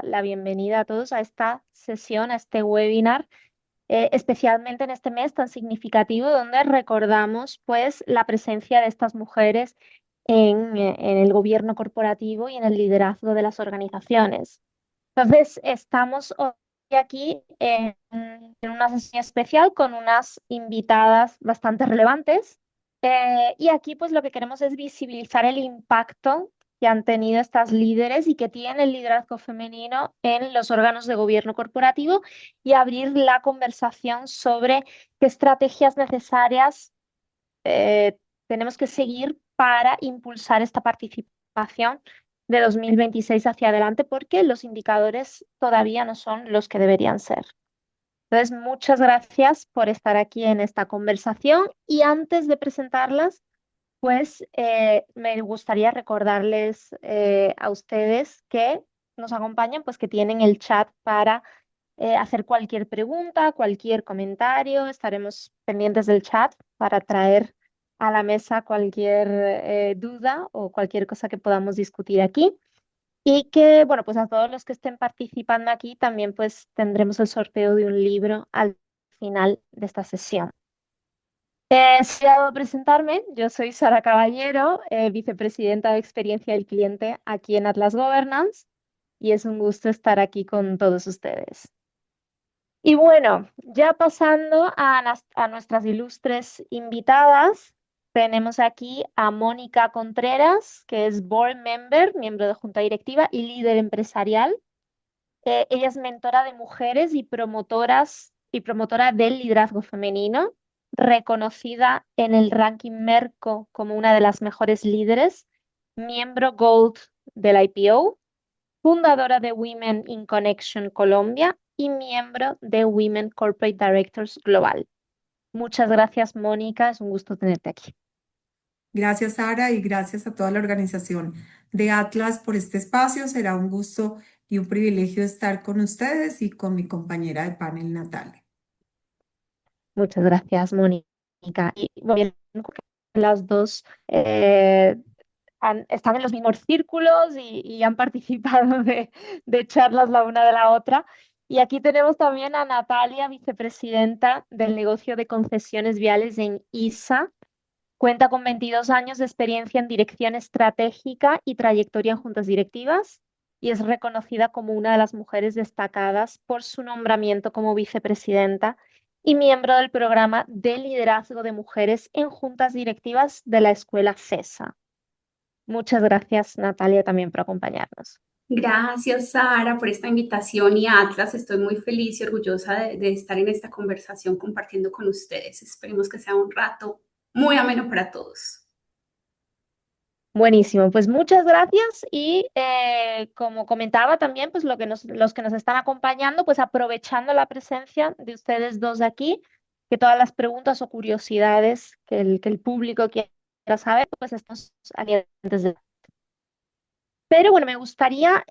la bienvenida a todos a esta sesión, a este webinar, especialmente en este mes tan significativo donde recordamos pues la presencia de estas mujeres en el gobierno corporativo y en el liderazgo de las organizaciones. Entonces, estamos hoy aquí en una sesión especial con unas invitadas bastante relevantes. Y aquí pues lo que queremos es visibilizar el impacto que han tenido estas líderes y que tiene el liderazgo femenino en los órganos de gobierno corporativo y abrir la conversación sobre qué estrategias necesarias eh, tenemos que seguir para impulsar esta participación de 2026 hacia adelante, porque los indicadores todavía no son los que deberían ser. Entonces, muchas gracias por estar aquí en esta conversación y antes de presentarlas, pues me gustaría recordarles a ustedes que nos acompañan, pues que tienen el chat para hacer cualquier pregunta, cualquier comentario. Estaremos pendientes del chat para traer a la mesa cualquier duda o cualquier cosa que podamos discutir aquí. Y que, bueno, pues a todos los que estén participando aquí también pues tendremos el sorteo de un libro al final de esta sesión. Si dado presentarme, yo soy Sara Caballero, vicepresidenta de Experiencia del Cliente aquí en Atlas Governance, y es un gusto estar aquí con todos ustedes. Y bueno, ya pasando a nuestras ilustres invitadas, tenemos aquí a Mónica Contreras, que es board member, miembro de junta directiva y líder empresarial. Ella es mentora de mujeres y promotora del liderazgo femenino, reconocida en el ranking Merco como una de las mejores líderes, miembro Gold del IPO, fundadora de Women in Connection Colombia y miembro de Women Corporate Directors Global. Muchas gracias, Mónica. Es un gusto tenerte aquí. Gracias, Sara, y gracias a toda la organización de Atlas por este espacio. Será un gusto y un privilegio estar con ustedes y con mi compañera de panel, Natalia. Muchas gracias, Mónica. Y bueno, las dos están en los mismos círculos y han participado de charlas la una de la otra. Y aquí tenemos también a Natalia, vicepresidenta del negocio de concesiones viales en ISA. Cuenta con 22 años de experiencia en dirección estratégica y trayectoria en juntas directivas y es reconocida como una de las mujeres destacadas por su nombramiento como vicepresidenta y miembro del programa de liderazgo de mujeres en juntas directivas de la Escuela CESA. Muchas gracias, Natalia, también por acompañarnos. Gracias, Sara, por esta invitación y Atlas. Estoy muy feliz y orgullosa de estar en esta conversación compartiendo con ustedes. Esperemos que sea un rato muy ameno para todos. Buenísimo, pues muchas gracias y como comentaba también, pues los que nos están acompañando, pues aprovechando la presencia de ustedes dos aquí, que todas las preguntas o curiosidades que el público quiera saber, pues estamos aquí antes. Pero bueno, me gustaría,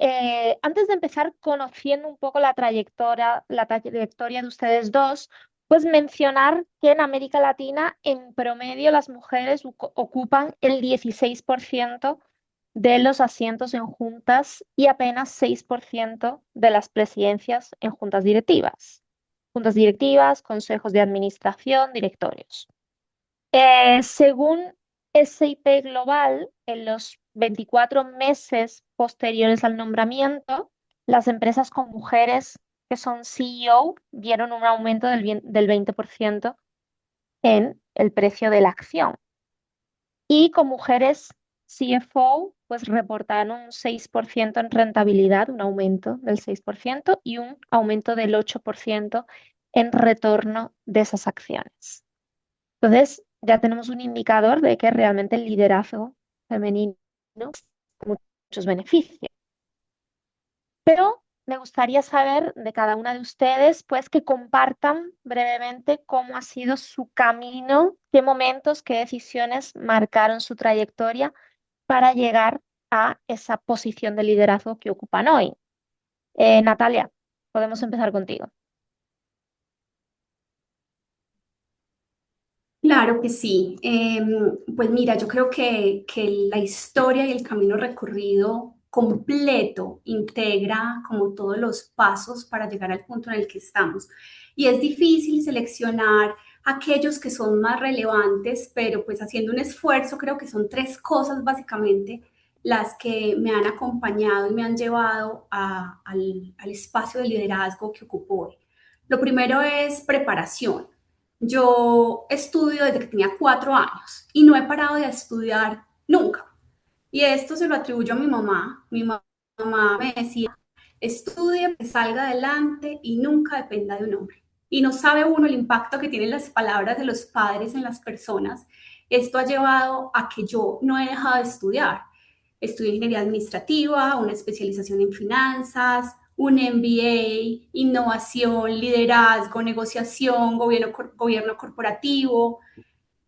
antes de empezar conociendo un poco la trayectoria de ustedes dos, pues mencionar que en América Latina, en promedio, las mujeres ocupan el 16% de los asientos en juntas y apenas 6% de las presidencias en juntas directivas. Juntas directivas, consejos de administración, directorios. Según SIP Global, en los 24 meses posteriores al nombramiento, las empresas con mujeres que son CEO vieron un aumento del 20% en el precio de la acción. Y con mujeres CFO, pues reportaron un 6% en rentabilidad, un aumento del 6% y un aumento del 8% en retorno de esas acciones. Entonces, ya tenemos un indicador de que realmente el liderazgo femenino tiene muchos beneficios. Pero me gustaría saber de cada una de ustedes, pues que compartan brevemente cómo ha sido su camino, qué momentos, qué decisiones marcaron su trayectoria para llegar a esa posición de liderazgo que ocupan hoy. Natalia, podemos empezar contigo. Claro que sí. Pues mira, yo creo que la historia y el camino recorrido completo, integra como todos los pasos para llegar al punto en el que estamos. Y es difícil seleccionar aquellos que son más relevantes, pero pues haciendo un esfuerzo, creo que son tres cosas básicamente las que me han acompañado y me han llevado al espacio de liderazgo que ocupo hoy. Lo primero es preparación. Yo estudio desde que tenía 4 años y no he parado de estudiar nunca. Y esto se lo atribuyo a mi mamá. Mi mamá me decía, estudie, que salga adelante y nunca dependa de un hombre. Y no sabe uno el impacto que tienen las palabras de los padres en las personas. Esto ha llevado a que yo no he dejado de estudiar. Estudié ingeniería administrativa, una especialización en finanzas, un MBA, innovación, liderazgo, negociación, gobierno corporativo,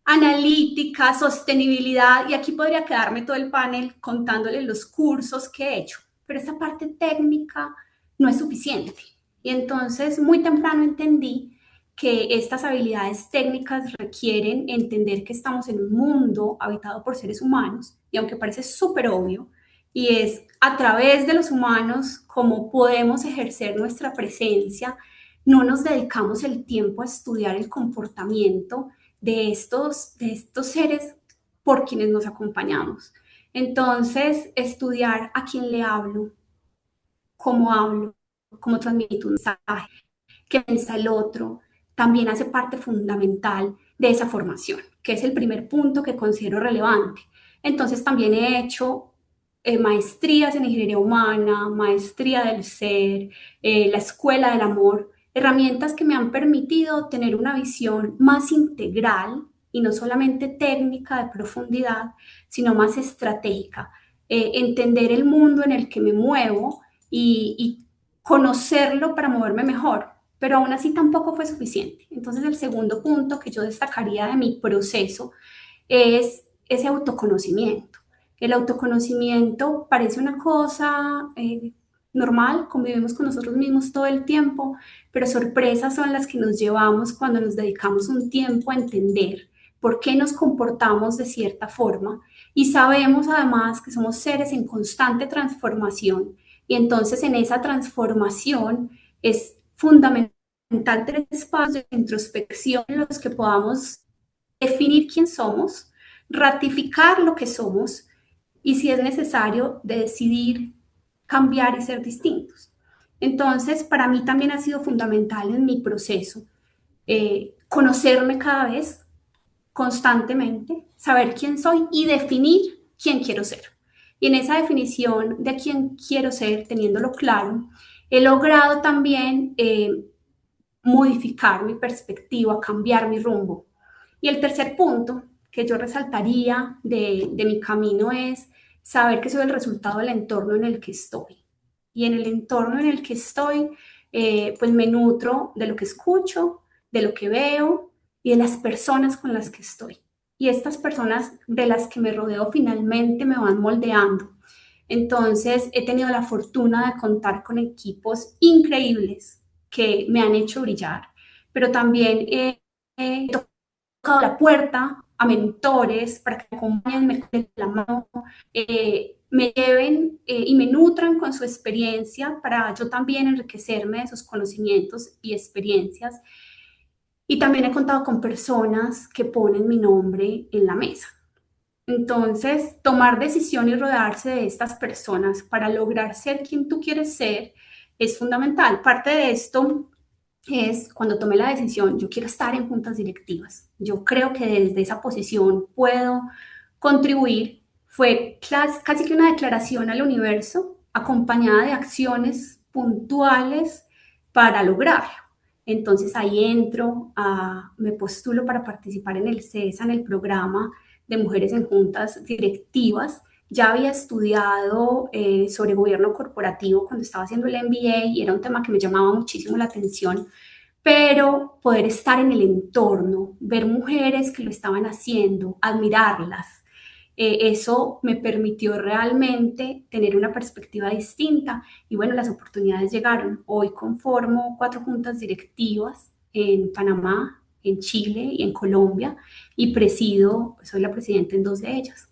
analítica, sostenibilidad, y aquí podría quedarme todo el panel contándoles los cursos que he hecho, pero esta parte técnica no es suficiente. Y entonces muy temprano entendí que estas habilidades técnicas requieren entender que estamos en un mundo habitado por seres humanos, y aunque parece súper obvio, y es a través de los humanos cómo podemos ejercer nuestra presencia, no nos dedicamos el tiempo a estudiar el comportamiento de estos seres por quienes nos acompañamos. Entonces, estudiar a quién le hablo, cómo transmito un mensaje, qué piensa el otro, también hace parte fundamental de esa formación, que es el primer punto que considero relevante. Entonces, también he hecho maestrías en ingeniería humana, maestría del ser, la escuela del amor, herramientas que me han permitido tener una visión más integral y no solamente técnica de profundidad, sino más estratégica. Entender el mundo en el que me muevo y conocerlo para moverme mejor, pero aún así tampoco fue suficiente. Entonces el segundo punto que yo destacaría de mi proceso es ese autoconocimiento. El autoconocimiento parece una cosa normal, convivimos con nosotros mismos todo el tiempo, pero sorpresas son las que nos llevamos cuando nos dedicamos un tiempo a entender por qué nos comportamos de cierta forma y sabemos además que somos seres en constante transformación y entonces en esa transformación es fundamental tener espacios de introspección en los que podamos definir quién somos, ratificar lo que somos y si es necesario de decidir cambiar y ser distintos. Entonces, para mí también ha sido fundamental en mi proceso conocerme cada vez, constantemente, saber quién soy y definir quién quiero ser. Y en esa definición de quién quiero ser, teniéndolo claro, he logrado también modificar mi perspectiva, cambiar mi rumbo. Y el tercer punto que yo resaltaría de mi camino es saber que soy el resultado del entorno en el que estoy. Y en el entorno en el que estoy, pues me nutro de lo que escucho, de lo que veo y de las personas con las que estoy. Y estas personas de las que me rodeo finalmente me van moldeando. Entonces, he tenido la fortuna de contar con equipos increíbles que me han hecho brillar, pero también he tocado la puerta a mentores para que me acompañen, me den la mano, me lleven y me nutran con su experiencia para yo también enriquecerme de sus conocimientos y experiencias. Y también he contado con personas que ponen mi nombre en la mesa. Entonces, tomar decisión y rodearse de estas personas para lograr ser quien tú quieres ser es fundamental. Parte de esto es cuando tomé la decisión, yo quiero estar en juntas directivas. Yo creo que desde esa posición puedo contribuir. Fue casi que una declaración al universo acompañada de acciones puntuales para lograrlo. Entonces ahí me postulo para participar en el CESA, en el programa de mujeres en juntas directivas. Ya había estudiado sobre gobierno corporativo cuando estaba haciendo el MBA y era un tema que me llamaba muchísimo la atención, pero poder estar en el entorno, ver mujeres que lo estaban haciendo, admirarlas, eso me permitió realmente tener una perspectiva distinta y bueno, las oportunidades llegaron. Hoy conformo 4 juntas directivas en Panamá, en Chile y en Colombia y soy la presidenta en 2 de ellas.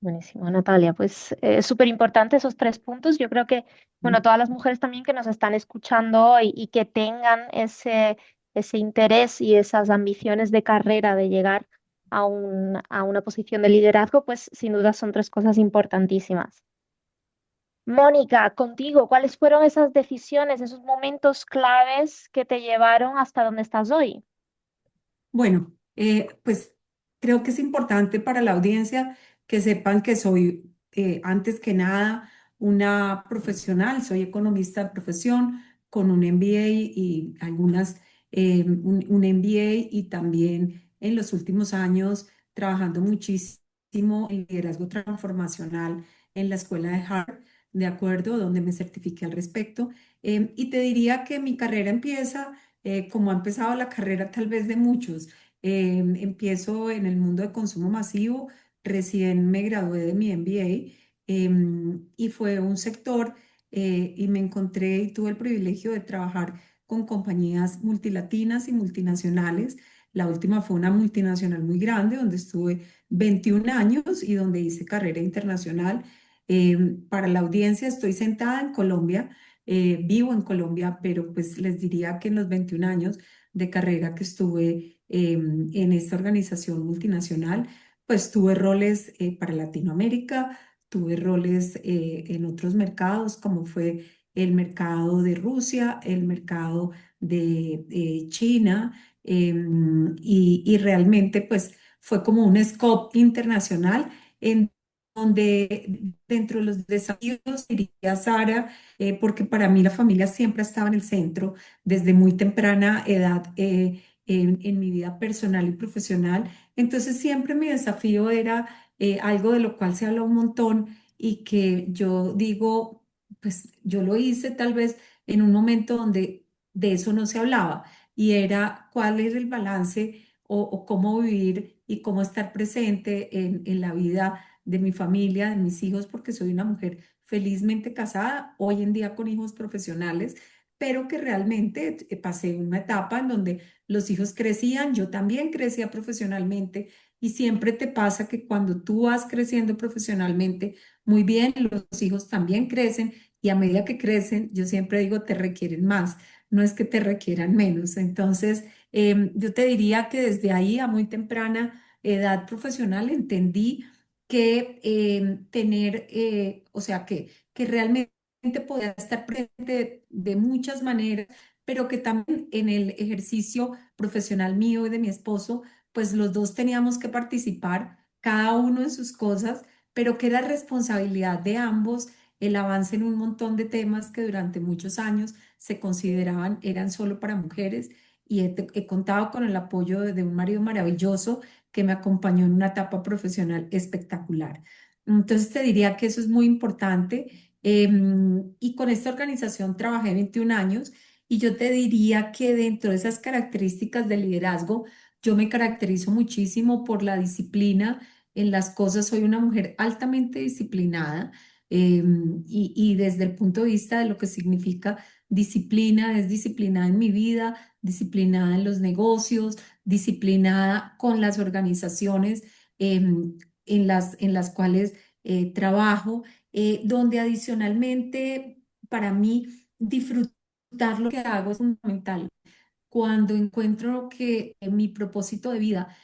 Buenísimo, Natalia. Pues es súper importante esos tres puntos. Yo creo que, bueno, todas las mujeres también que nos están escuchando hoy y que tengan ese interés y esas ambiciones de carrera de llegar a una posición de liderazgo, pues sin duda son tres cosas importantísimas. Mónica, contigo, ¿cuáles fueron esas decisiones, esos momentos claves que te llevaron hasta donde estás hoy? Bueno, pues creo que es importante para la audiencia que sepan que soy, antes que nada, una profesional, soy economista de profesión con un MBA y un MBA y también en los últimos años trabajando muchísimo en liderazgo transformacional en la escuela de Harvard, de acuerdo, donde me certifiqué al respecto. Y te diría que mi carrera empieza como ha empezado la carrera tal vez de muchos. Empiezo en el mundo de consumo masivo, recién me gradué de mi MBA y fue un sector y me encontré y tuve el privilegio de trabajar con compañías multilatinas y multinacionales. La última fue una multinacional muy grande donde estuve 21 años y donde hice carrera internacional. Para la audiencia estoy sentada en Colombia, vivo en Colombia, pero pues les diría que en los 21 años de carrera que estuve en esta organización multinacional, pues tuve roles para Latinoamérica, tuve roles en otros mercados, como fue el mercado de Rusia, el mercado de China, y realmente pues fue como un scope internacional en donde dentro de los desafíos, diría Sara, porque para mí la familia siempre estaba en el centro desde muy temprana edad en mi vida personal y profesional. Entonces siempre mi desafío era algo de lo cual se habla un montón y que yo digo, pues yo lo hice tal vez en un momento donde de eso no se hablaba y era cuál es el balance o cómo vivir y cómo estar presente en la vida de mi familia, de mis hijos, porque soy una mujer felizmente casada, hoy en día con hijos profesionales, pero que realmente pasé una etapa en donde los hijos crecían, yo también crecía profesionalmente y siempre te pasa que cuando tú vas creciendo profesionalmente, muy bien, los hijos también crecen y a medida que crecen, yo siempre digo, te requieren más, no es que te requieran menos. Entonces, yo te diría que desde ahí a muy temprana edad profesional entendí que o sea, que realmente podía estar presente de muchas maneras, pero que también en el ejercicio profesional mío y de mi esposo, pues los dos teníamos que participar, cada uno en sus cosas, pero que era responsabilidad de ambos el avance en un montón de temas que durante muchos años se consideraban eran solo para mujeres. Y he contado con el apoyo de un marido maravilloso que me acompañó en una etapa profesional espectacular. Entonces te diría que eso es muy importante. Y con esta organización trabajé 21 años y yo te diría que dentro de esas características de liderazgo, yo me caracterizo muchísimo por la disciplina en las cosas. Soy una mujer altamente disciplinada, y desde el punto de vista de lo que significa disciplina, es disciplinada en mi vida, disciplinada en los negocios, disciplinada con las organizaciones en las cuales trabajo, donde adicionalmente para mí disfrutar lo que hago es fundamental. Cuando encuentro que mi propósito de vida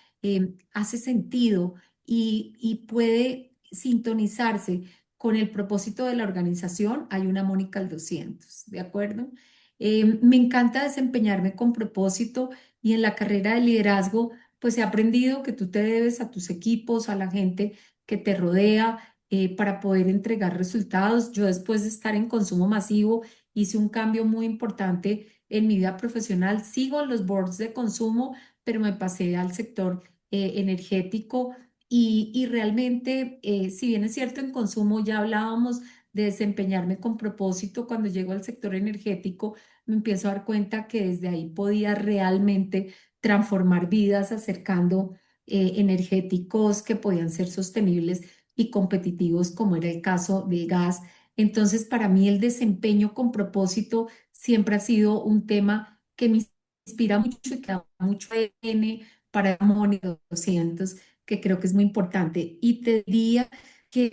hace sentido y puede sintonizarse con el propósito de la organización, hay una Mónica al 200, ¿de acuerdo? Me encanta desempeñarme con propósito y en la carrera de liderazgo, pues he aprendido que tú te debes a tus equipos, a la gente que te rodea, para poder entregar resultados. Yo después de estar en consumo masivo, hice un cambio muy importante en mi vida profesional. Sigo en los boards de consumo, pero me pasé al sector energético y realmente, si bien es cierto, en consumo ya hablábamos de desempeñarme con propósito, cuando llego al sector energético me empiezo a dar cuenta que desde ahí podía realmente transformar vidas acercando energéticos que podían ser sostenibles y competitivos, como era el caso del gas. Entonces, para mí el desempeño con propósito siempre ha sido un tema que me inspira mucho y que da mucho ADN para Mónica 200, que creo que es muy importante. Y te diría que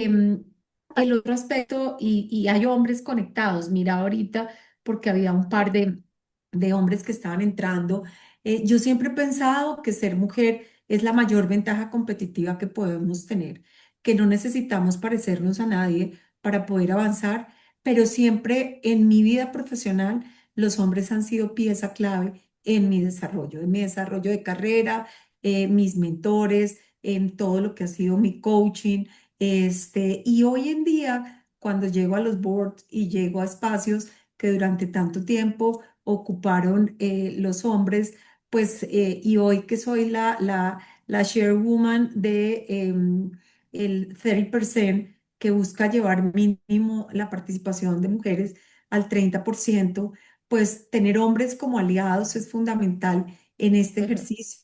el otro aspecto, y hay hombres conectados, mira ahorita, porque había un par de hombres que estaban entrando. Yo siempre he pensado que ser mujer es la mayor ventaja competitiva que podemos tener, que no necesitamos parecernos a nadie para poder avanzar, pero siempre en mi vida profesional los hombres han sido pieza clave en mi desarrollo de carrera, mis mentores, en todo lo que ha sido mi coaching. Y hoy en día, cuando llego a los boards y llego a espacios que durante tanto tiempo ocuparon los hombres, pues, y hoy que soy la chairwoman de el 30%, que busca llevar mínimo la participación de mujeres al 30%, pues tener hombres como aliados es fundamental en este Ujú. ejercicio,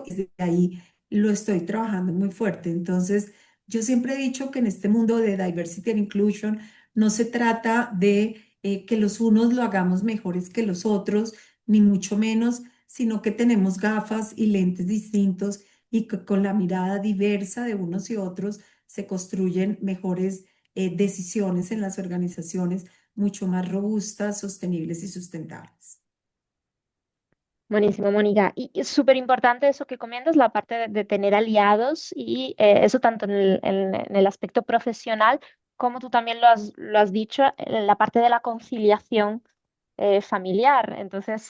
y desde ahí lo estoy trabajando muy fuerte. Entonces, yo siempre he dicho que en este mundo de diversity and inclusion no se trata de que los unos lo hagamos mejores que los otros, ni mucho menos, sino que tenemos gafas y lentes distintos y que con la mirada diversa de unos y otros se construyen mejores decisiones en las organizaciones, mucho más robustas, sostenibles y sustentables. Buenísimo, Mónica. Y es súper importante eso que comentas, la parte de tener aliados y eso tanto en el aspecto profesional como tú también lo has dicho, en la parte de la conciliación familiar. Entonces,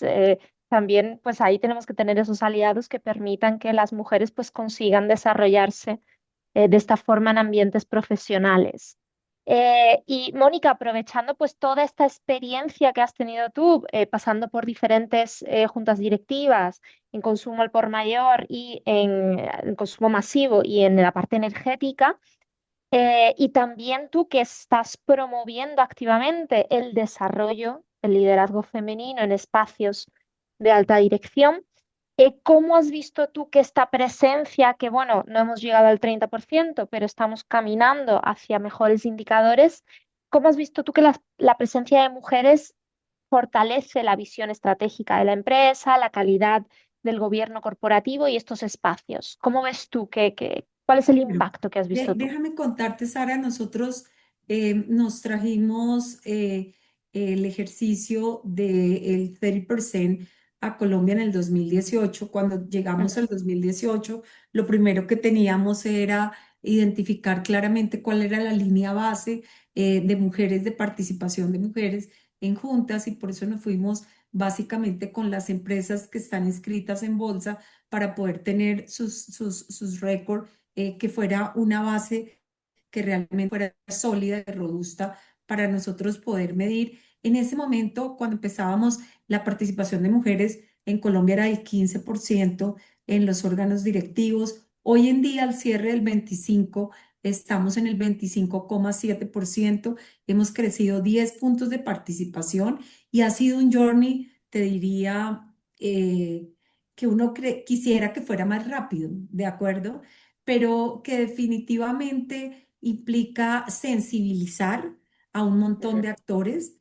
también pues ahí tenemos que tener esos aliados que permitan que las mujeres pues consigan desarrollarse de esta forma en ambientes profesionales. Y Mónica, aprovechando pues toda esta experiencia que has tenido tú, pasando por diferentes juntas directivas en consumo al por mayor y en consumo masivo y en la parte energética, y también tú que estás promoviendo activamente el desarrollo, el liderazgo femenino en espacios de alta dirección, ¿cómo has visto tú que esta presencia, que bueno, no hemos llegado al 30%, pero estamos caminando hacia mejores indicadores, ¿cómo has visto tú que la presencia de mujeres fortalece la visión estratégica de la empresa, la calidad del gobierno corporativo y estos espacios? ¿Cómo ves tú cuál es el Pero impacto que has visto tú? déjame contarte, Sara, nosotros nos trajimos el ejercicio del 30% a Colombia en el 2018. Cuando llegamos Ujú. al 2018, lo primero que teníamos era identificar claramente cuál era la línea base de mujeres, de participación de mujeres en juntas, y por eso nos fuimos básicamente con las empresas que están inscritas en bolsa para poder tener sus récords, que fuera una base que realmente fuera sólida y robusta para nosotros poder medir. En ese momento, cuando empezábamos, la participación de mujeres en Colombia era del 15% en los órganos directivos. Hoy en día, al cierre del 25, estamos en el 25,7%. Hemos crecido 10 puntos de participación y ha sido un journey, te diría, que uno quisiera que fuera más rápido, ¿de acuerdo? Pero que definitivamente implica sensibilizar a un montón Ujú. de actores.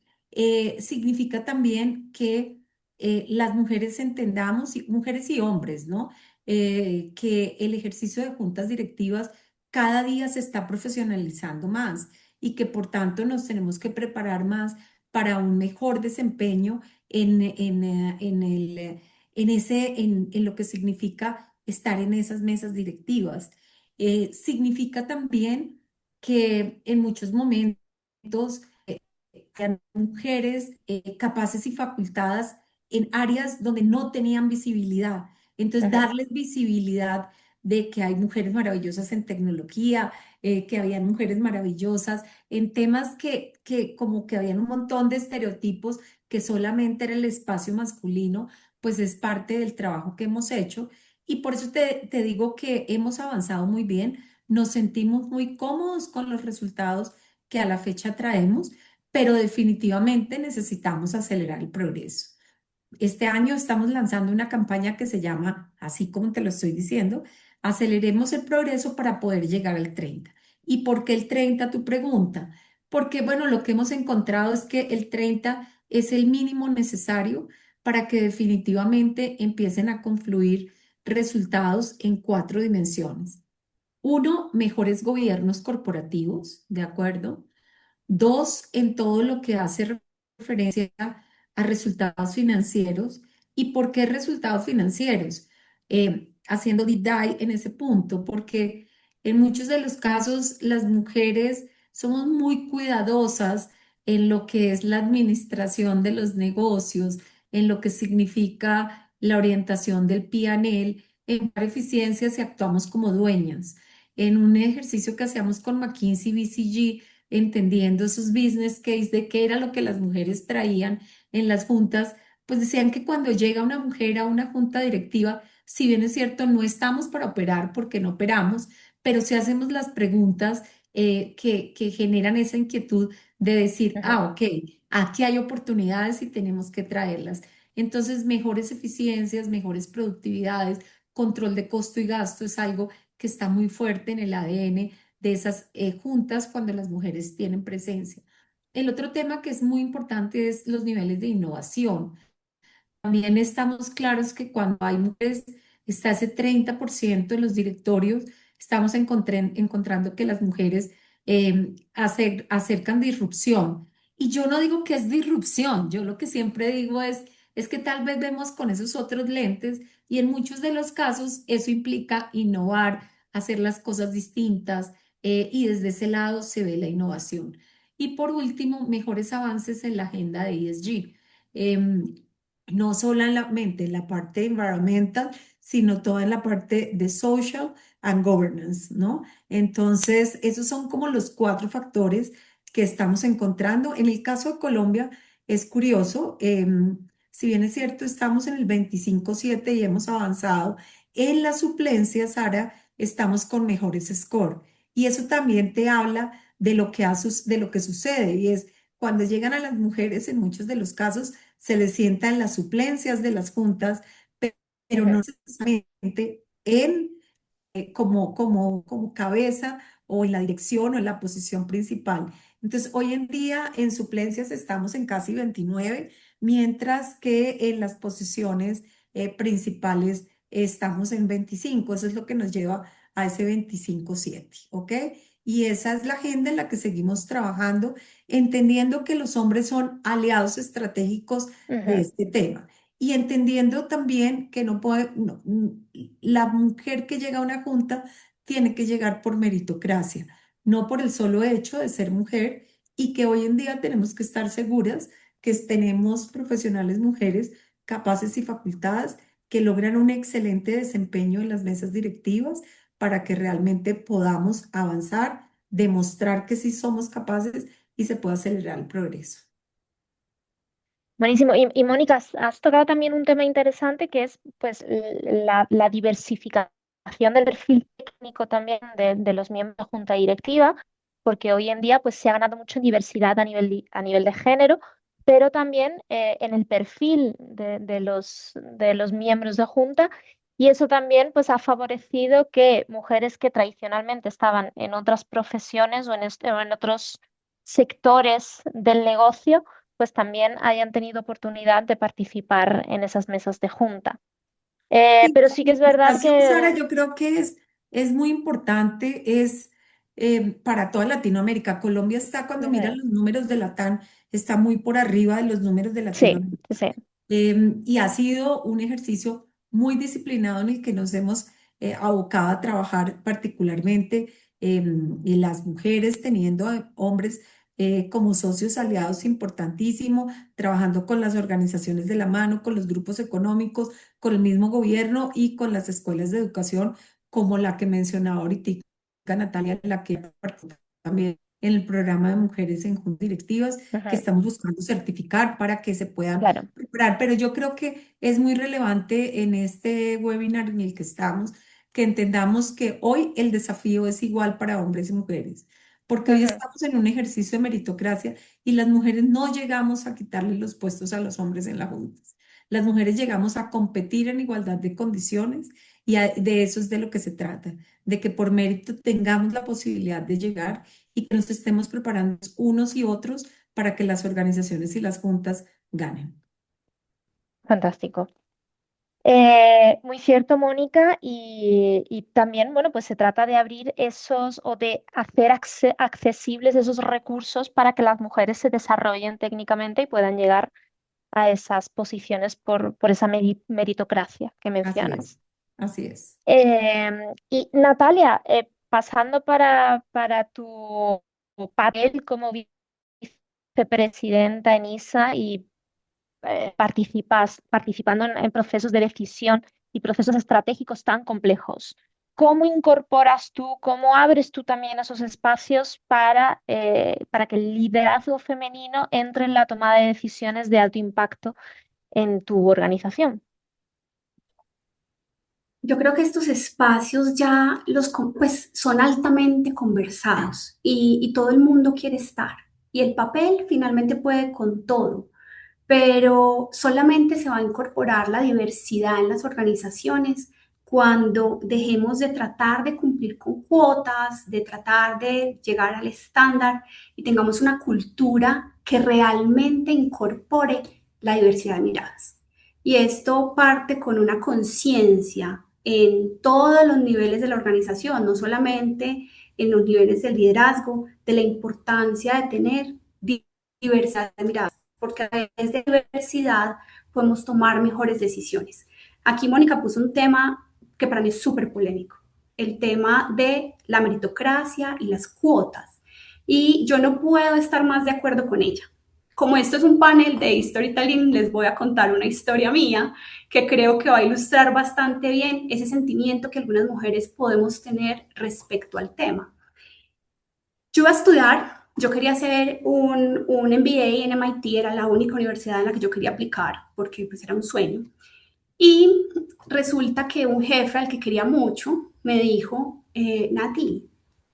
Significa también que las mujeres entendamos, mujeres y hombres, ¿no? Que el ejercicio de juntas directivas cada día se está profesionalizando más y que por tanto nos tenemos que preparar más para un mejor desempeño en lo que significa estar en esas mesas directivas. Significa también que en muchos momentos hayan mujeres capaces y facultadas en áreas donde no tenían visibilidad. Entonces, Ujú. darles visibilidad de que hay mujeres maravillosas en tecnología, que habían mujeres maravillosas en temas que como que habían un montón de estereotipos que solamente era el espacio masculino, pues es parte del trabajo que hemos hecho. Y por eso te digo que hemos avanzado muy bien, nos sentimos muy cómodos con los resultados que a la fecha traemos, pero definitivamente necesitamos acelerar el progreso. Este año estamos lanzando una campaña que se llama, así como te lo estoy diciendo, Aceleremos el progreso para poder llegar al 30. ¿Y por qué el 30? Tu pregunta. Porque, bueno, lo que hemos encontrado es que el 30 es el mínimo necesario para que definitivamente empiecen a confluir resultados en cuatro dimensiones. Uno, mejores gobiernos corporativos, ¿de acuerdo? Dos, en todo lo que hace referencia a resultados financieros. ¿Y por qué resultados financieros? Haciendo deep dive en ese punto, porque en muchos de los casos las mujeres somos muy cuidadosas en lo que es la administración de los negocios, en lo que significa la orientación del P&L, en dar eficiencias y actuamos como dueñas. En un ejercicio que hacíamos con McKinsey BCG, entendiendo esos business case de qué era lo que las mujeres traían en las juntas, pues decían que cuando llega una mujer a una junta directiva, si bien es cierto, no estamos para operar porque no operamos, pero sí hacemos las preguntas que generan esa inquietud de decir, Ujú. ok, aquí hay oportunidades y tenemos que traerlas. Entonces, mejores eficiencias, mejores productividades, control de costo y gasto es algo que está muy fuerte en el ADN de esas juntas cuando las mujeres tienen presencia. El otro tema que es muy importante es los niveles de innovación. También estamos claros que cuando hay mujeres, está ese 30% de los directorios, estamos encontrando que las mujeres acercan disrupción. Y yo no digo que es disrupción, yo lo que siempre digo es que tal vez vemos con esos otros lentes y en muchos de los casos eso implica innovar, hacer las cosas distintas y desde ese lado se ve la innovación. Y por último, mejores avances en la agenda de ESG. No solamente en la parte environmental, sino toda en la parte de social and governance, ¿no? Entonces, esos son como los cuatro factores que estamos encontrando. En el caso de Colombia, es curioso, si bien es cierto, estamos en el 25/7 y hemos avanzado, en la suplencia, Sara, estamos con mejores score. Y eso también te habla de lo que, de lo que sucede, y es cuando llegan a las mujeres, en muchos de los casos, se les sienta en las suplencias de las juntas, pero no Ujú. necesariamente como cabeza o en la dirección o en la posición principal. Entonces, hoy en día en suplencias estamos en casi 29, mientras que en las posiciones principales estamos en 25. Eso es lo que nos lleva a ese 25/7, ¿ok? Y esa es la agenda en la que seguimos trabajando, entendiendo que los hombres son aliados estratégicos de Ujú. este tema. Y entendiendo también que no puede, la mujer que llega a una junta tiene que llegar por meritocracia, no por el solo hecho de ser mujer, y que hoy en día tenemos que estar seguras que tenemos profesionales mujeres capaces y facultadas que logran un excelente desempeño en las mesas directivas para que realmente podamos avanzar, demostrar que sí somos capaces y se pueda acelerar el progreso. Buenísimo. Y Mónica, has tocado también un tema interesante que es pues la diversificación del perfil técnico también de los miembros de la junta directiva, porque hoy en día pues se ha ganado mucho en diversidad a nivel de género, pero también en el perfil de los miembros de junta, y eso también pues ha favorecido que mujeres que tradicionalmente estaban en otras profesiones o en otros sectores del negocio pues también hayan tenido oportunidad de participar en esas mesas de junta. Sí, Pero la sí que es verdad diversificación, Sara, que yo creo que es muy importante, es para toda Latinoamérica. Colombia está, cuando miran ujú, los números de Latam, está muy por arriba de los números de sí, Latinoamérica. sí, sí. Y ha sido un ejercicio muy disciplinado en el que nos hemos abocado a trabajar particularmente y las mujeres teniendo a hombres como socios aliados importantísimo, trabajando con las organizaciones de la mano, con los grupos económicos, con el mismo gobierno y con las escuelas de educación, como la que mencionaba ahorita Natalia, la que participa también en el programa de mujeres en juntas directivas, que Ujú, estamos buscando certificar para que se puedan claro. preparar. Pero yo creo que es muy relevante en este webinar en el que estamos que entendamos que hoy el desafío es igual para hombres y mujeres, porque hoy Ujú, estamos en un ejercicio de meritocracia y las mujeres no llegamos a quitarle los puestos a los hombres en las juntas. Las mujeres llegamos a competir en igualdad de condiciones y de eso es de lo que se trata, de que por mérito tengamos la posibilidad de llegar y que nos estemos preparando unos y otros para que las organizaciones y las juntas ganen. fantástico. Muy cierto, Mónica, y también, bueno, pues se trata de abrir esos o de hacer accesibles esos recursos para que las mujeres se desarrollen técnicamente y puedan llegar a esas posiciones por esa meritocracia que Así es, mencionas. así es. Y Natalia, pasando para tu papel como vicepresidenta en ISA y participando en procesos de decisión y procesos estratégicos tan complejos. ¿Cómo incorporas tú, cómo abres tú también esos espacios para que el liderazgo femenino entre en la toma de decisiones de alto impacto en tu organización? Yo creo que estos espacios ya pues, son altamente conversados y todo el mundo quiere estar. Y el papel finalmente puede con todo, pero solamente se va a incorporar la diversidad en las organizaciones cuando dejemos de tratar de cumplir con cuotas, de tratar de llegar al estándar y tengamos una cultura que realmente incorpore la diversidad de miradas. Y esto parte con una conciencia en todos los niveles de la organización, no solamente en los niveles del liderazgo, de la importancia de tener diversidad de miradas, porque a través de diversidad podemos tomar mejores decisiones. Aquí Mónica puso un tema que para mí es súper polémico, el tema de la meritocracia y las cuotas. Y yo no puedo estar más de acuerdo con ella. Como esto es un panel de storytelling, les voy a contar una historia mía que creo que va a ilustrar bastante bien ese sentimiento que algunas mujeres podemos tener respecto al tema. Yo iba a estudiar, yo quería hacer un MBA en MIT, era la única universidad en la que yo quería aplicar porque pues era un sueño. Y resulta que un jefe al que quería mucho me dijo, Nati,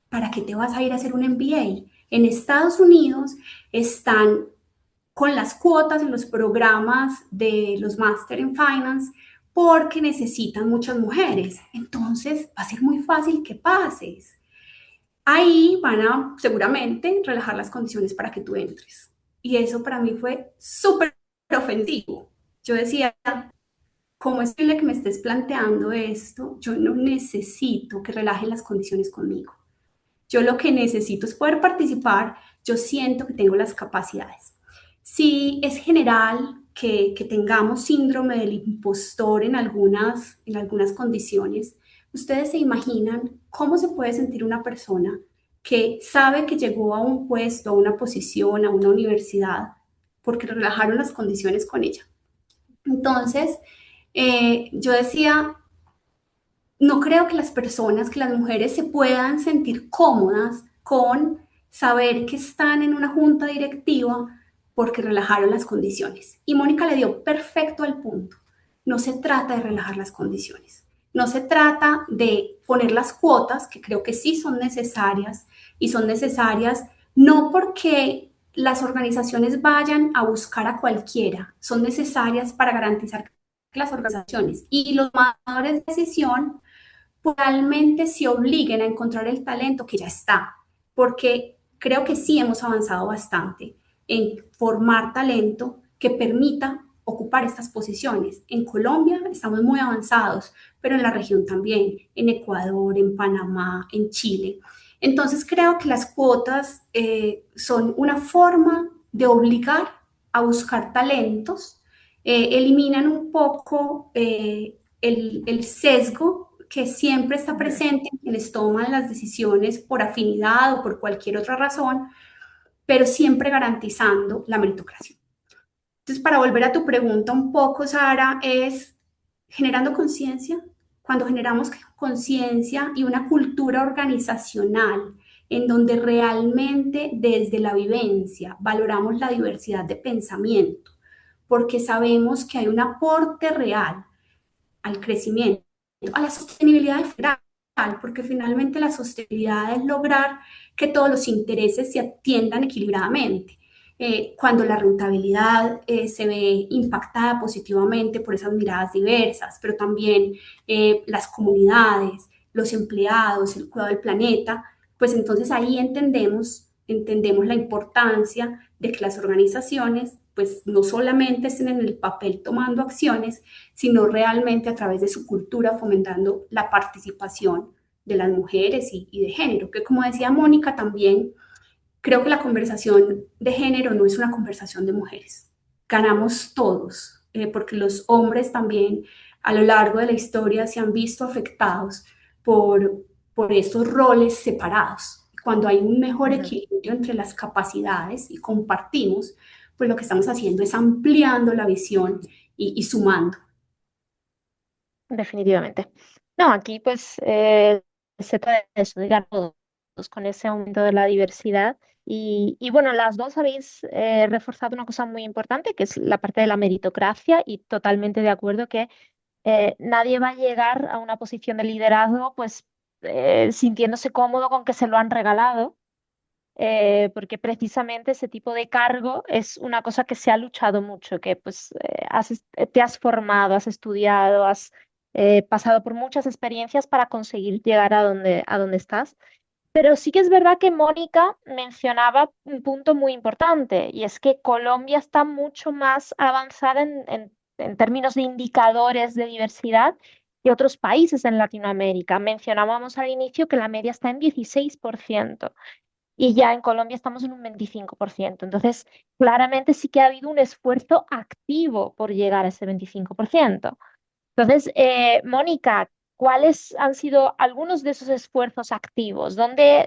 ¿para qué te vas a ir a hacer un MBA? En Estados Unidos están con las cuotas en los programas de los Master en Finance porque necesitan muchas mujeres. Entonces va a ser muy fácil que pases. Ahí van a seguramente relajar las condiciones para que tú entres. Y eso para mí fue súper ofensivo. Yo decía, ¿cómo es posible que me estés planteando esto? Yo no necesito que relajen las condiciones conmigo. Yo lo que necesito es poder participar. Yo siento que tengo las capacidades. Si es general que tengamos síndrome del impostor en algunas condiciones, ustedes se imaginan cómo se puede sentir una persona que sabe que llegó a un puesto, a una posición, a una universidad, porque relajaron las condiciones con ella. Entonces, yo decía, no creo que las personas, que las mujeres se puedan sentir cómodas con saber que están en una junta directiva porque relajaron las condiciones. Y Mónica le dio perfecto al punto. No se trata de relajar las condiciones. No se trata de poner las cuotas, que creo que sí son necesarias, y son necesarias no porque las organizaciones vayan a buscar a cualquiera, son necesarias para garantizar que las organizaciones y los tomadores de decisión realmente se obliguen a encontrar el talento que ya está, porque creo que sí hemos avanzado bastante en formar talento que permita ocupar estas posiciones. En Colombia estamos muy avanzados, pero en la región también, en Ecuador, en Panamá, en Chile. Entonces creo que las cuotas son una forma de obligar a buscar talentos, eliminan un poco el sesgo que siempre está presente en quienes toman las decisiones por afinidad o por cualquier otra razón, pero siempre garantizando la meritocracia. Entonces, para volver a tu pregunta un poco, Sara, es generando conciencia. Cuando generamos conciencia y una cultura organizacional en donde realmente desde la vivencia valoramos la diversidad de pensamiento, porque sabemos que hay un aporte real al crecimiento, a la sostenibilidad integral, porque finalmente la sostenibilidad es lograr que todos los intereses se atiendan equilibradamente. Cuando la rentabilidad se ve impactada positivamente por esas miradas diversas, pero también las comunidades, los empleados, el cuidado del planeta, pues entonces ahí entendemos la importancia de que las organizaciones pues no solamente estén en el papel tomando acciones, sino realmente a través de su cultura fomentando la participación de las mujeres y de género, que como decía Mónica también, creo que la conversación de género no es una conversación de mujeres. Ganamos todos, porque los hombres también a lo largo de la historia se han visto afectados por estos roles separados. Cuando hay un mejor Ujú. equilibrio entre las capacidades y compartimos, pues lo que estamos haciendo es ampliando la visión y sumando. Definitivamente. No, aquí pues se trata de eso, de llegar a todos con ese aumento de la diversidad. Y bueno, las dos habéis reforzado una cosa muy importante, que es la parte de la meritocracia, y totalmente de acuerdo que nadie va a llegar a una posición de liderazgo pues sintiéndose cómodo con que se lo han regalado, porque precisamente ese tipo de cargo es una cosa que se ha luchado mucho, que pues te has formado, has estudiado, has pasado por muchas experiencias para conseguir llegar a donde estás. Pero sí que es verdad que Mónica mencionaba un punto muy importante, y es que Colombia está mucho más avanzada en términos de indicadores de diversidad que otros países en Latinoamérica. Mencionábamos al inicio que la media está en 16% y ya en Colombia estamos en un 25%. Entonces, claramente sí que ha habido un esfuerzo activo por llegar a ese 25%. Entonces, Mónica, ¿cuáles han sido algunos de esos esfuerzos activos? ¿Dónde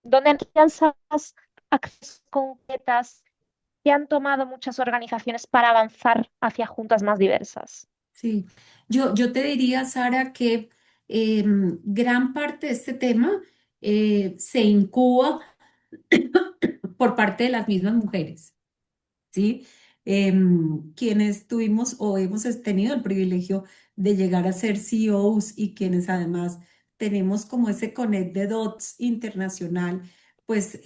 han alcanzado acciones concretas que han tomado muchas organizaciones para avanzar hacia juntas más diversas? Sí, yo te diría, Sara, que gran parte de este tema se incuba por parte de las mismas mujeres. ¿Sí? Quienes tuvimos o hemos tenido el privilegio de llegar a ser CEOs y quienes además tenemos como ese connect the dots internacional, pues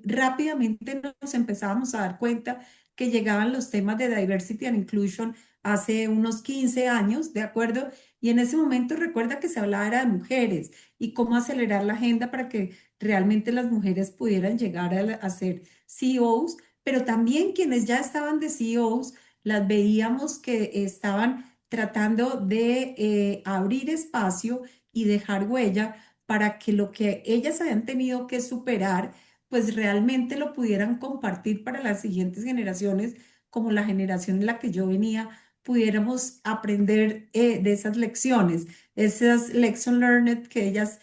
rápidamente nos empezábamos a dar cuenta que llegaban los temas de diversity and inclusion hace unos 15 años, ¿de acuerdo? Y en ese momento recuerda que se hablaba era de mujeres y cómo acelerar la agenda para que realmente las mujeres pudieran llegar a ser CEOs, pero también quienes ya estaban de CEOs, las veíamos que estaban tratando de abrir espacio y dejar huella para que lo que ellas habían tenido que superar, pues realmente lo pudieran compartir para las siguientes generaciones, como la generación en la que yo venía, pudiéramos aprender de esas lecciones, esas lesson learned que ellas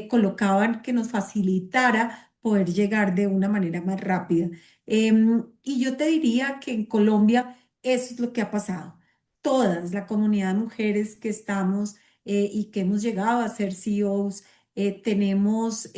colocaban que nos facilitara poder llegar de una manera más rápida. Y yo te diría que en Colombia eso es lo que ha pasado. Todas, la comunidad de mujeres que estamos y que hemos llegado a ser CEOs, tenemos